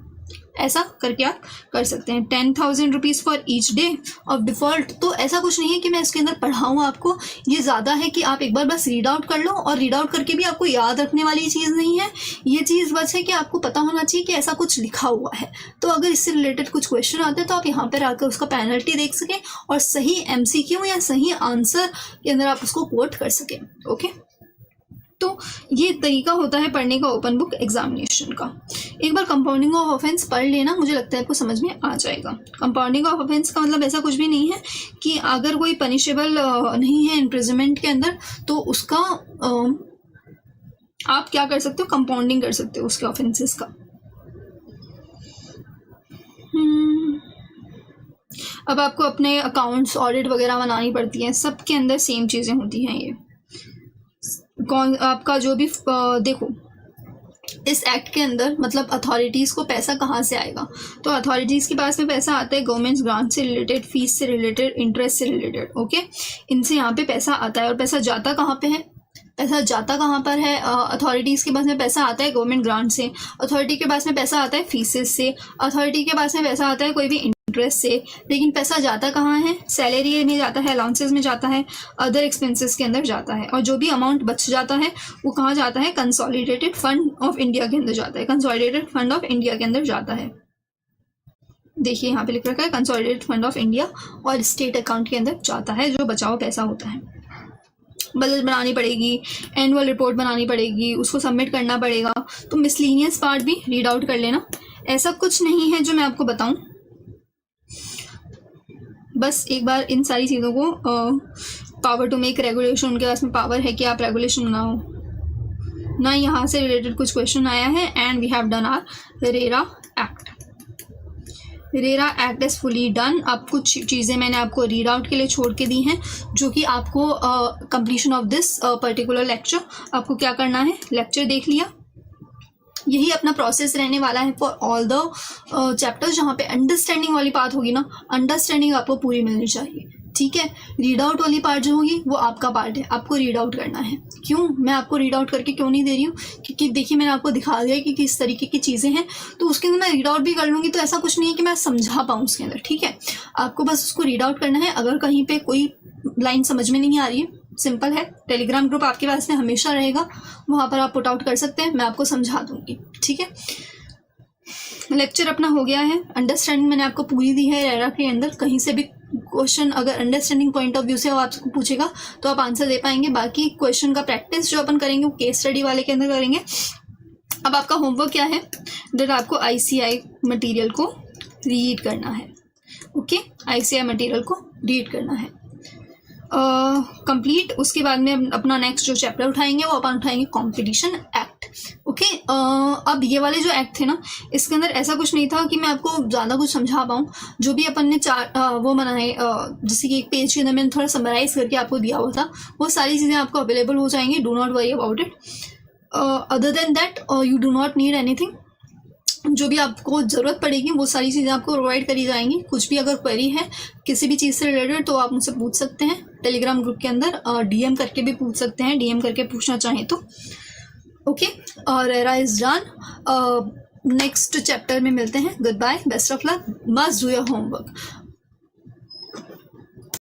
ऐसा करके आप कर सकते हैं। 10,000 rupees for each day of default. तो ऐसा कुछ नहीं है कि मैं इसके अंदर पढ़ाऊँ आपको, ये ज़्यादा है कि आप एक बार बस रीड आउट कर लो, और रीड आउट करके भी आपको याद रखने वाली चीज़ नहीं है। ये चीज़ बस है कि आपको पता होना चाहिए कि ऐसा कुछ लिखा हुआ है, तो अगर इससे रिलेटेड कुछ क्वेश्चन आते हैं तो आप यहाँ पर आकर उसका पेनल्टी देख सकें और सही MCQ या सही आंसर के अंदर आप उसको कोट कर सकें। ओके, तो ये तरीका होता है पढ़ने का ओपन बुक एग्जामिनेशन का। एक बार कंपाउंडिंग ऑफ ऑफेंस पढ़ लेना, मुझे लगता है आपको समझ में आ जाएगा। कंपाउंडिंग ऑफ ऑफेंस का मतलब ऐसा कुछ भी नहीं है कि अगर कोई पनिशेबल नहीं है इम्प्रिजनमेंट के अंदर तो उसका आप क्या कर सकते हो, कंपाउंडिंग कर सकते हो उसके ऑफेंसेस का। अब आपको अपने अकाउंट्स ऑडिट वगैरह बनानी पड़ती हैं, सबके अंदर सेम चीज़ें होती हैं। ये कौन आपका जो भी देखो इस एक्ट के अंदर मतलब अथॉरिटीज़ को पैसा कहाँ से आएगा, तो अथॉरिटीज़ के पास में पैसा आता है गवर्नमेंट ग्रांट से रिलेटेड, फीस से रिलेटेड, इंटरेस्ट से रिलेटेड। ओके, इनसे यहाँ पे पैसा आता है। और पैसा जाता कहाँ पे है, पैसा जाता कहाँ पर है, अथॉरिटीज़ के पास में पैसा आता है गवर्नमेंट ग्रांट से, अथॉरिटी के पास में पैसा आता है फीसेस से, अथॉरिटी के पास में पैसा आता है कोई भी इंटरेस्ट से। लेकिन पैसा जाता कहाँ है, सैलरी में जाता है, अलाउंसेस में जाता है, अदर एक्सपेंसेस के अंदर जाता है। और जो भी अमाउंट बच जाता है वो कहाँ जाता है, कंसोलिडेटेड फंड ऑफ इंडिया के अंदर जाता है। कंसोलिडेटेड फंड ऑफ इंडिया के अंदर जाता है, देखिए यहाँ पे लिख रखा है कंसोलिडेटेड फंड ऑफ इंडिया, और स्टेट अकाउंट के अंदर जाता है जो बचा हुआ पैसा होता है। बजट बनानी पड़ेगी, एनुअल रिपोर्ट बनानी पड़ेगी, उसको सबमिट करना पड़ेगा। तो मिसलीनियस पार्ट भी रीड आउट कर लेना। ऐसा कुछ नहीं है जो मैं आपको बताऊं, बस एक बार इन सारी चीज़ों को पावर टू मेक रेगुलेशन, उनके पास में पावर है कि आप रेगुलेशन बनाओ ना। यहाँ से रिलेटेड कुछ क्वेश्चन आया है। And we have done our RERA act. RERA act is fully done. अब कुछ चीज़ें मैंने आपको रीड आउट के लिए छोड़ के दी हैं जो कि आपको completion of this particular lecture आपको क्या करना है, लेक्चर देख लिया, यही अपना प्रोसेस रहने वाला है फॉर ऑल द चैप्टर्स। जहाँ पे अंडरस्टैंडिंग वाली बात होगी ना, अंडरस्टैंडिंग आपको पूरी मिलनी चाहिए। ठीक है। रीड आउट वाली पार्ट जो होगी वो आपका पार्ट है, आपको रीड आउट करना है। क्यों मैं आपको रीड आउट करके क्यों नहीं दे रही हूँ, क्योंकि देखिए मैंने आपको दिखा दिया कि किस तरीके की चीज़ें हैं, तो उसके अंदर मैं रीड आउट भी कर लूँगी तो ऐसा कुछ नहीं है कि मैं समझा पाऊँ उसके अंदर, ठीक है। आपको बस उसको रीड आउट करना है। अगर कहीं पर कोई लाइन समझ में नहीं आ रही है, सिंपल है, टेलीग्राम ग्रुप आपके पास में हमेशा रहेगा, वहाँ पर आप पुट आउट कर सकते हैं, मैं आपको समझा दूँगी, ठीक है। लेक्चर अपना हो गया है, अंडरस्टैंडिंग मैंने आपको पूरी दी है रेरा के अंदर। कहीं से भी क्वेश्चन अगर अंडरस्टैंडिंग पॉइंट ऑफ व्यू से वो आपको पूछेगा तो आप आंसर दे पाएंगे। बाकी क्वेश्चन का प्रैक्टिस जो अपन करेंगे वो केस स्टडी वाले के अंदर करेंगे। अब आपका होमवर्क क्या है, दैट आपको आईसीआई मटेरियल को रीड करना है, ओके। आईसीआई मटेरियल को रीड करना है कंप्लीट। उसके बाद में अपना नेक्स्ट जो चैप्टर उठाएंगे वो अपन उठाएंगे कंपटीशन एक्ट, ओके। अब ये वाले जो एक्ट थे ना, इसके अंदर ऐसा कुछ नहीं था कि मैं आपको ज़्यादा कुछ समझा पाऊँ। जो भी अपन ने वो बनाए, जैसे कि एक पेज के अंदर मैंने थोड़ा समराइज करके आपको दिया हुआ था, वो सारी चीज़ें आपको अवेलेबल हो जाएंगी, do not worry about it. Other than that you do not need anything. जो भी आपको ज़रूरत पड़ेगी वो सारी चीज़ें आपको प्रोवाइड करी जाएंगी। कुछ भी अगर क्वेरी है किसी भी चीज़ से रिलेटेड तो आप मुझसे पूछ सकते हैं टेलीग्राम ग्रुप के अंदर, डीएम करके भी पूछ सकते हैं, डीएम करके पूछना चाहें तो, ओके। और RERA is done. Next chapter में मिलते हैं। Good bye, best of luck, must do your homework.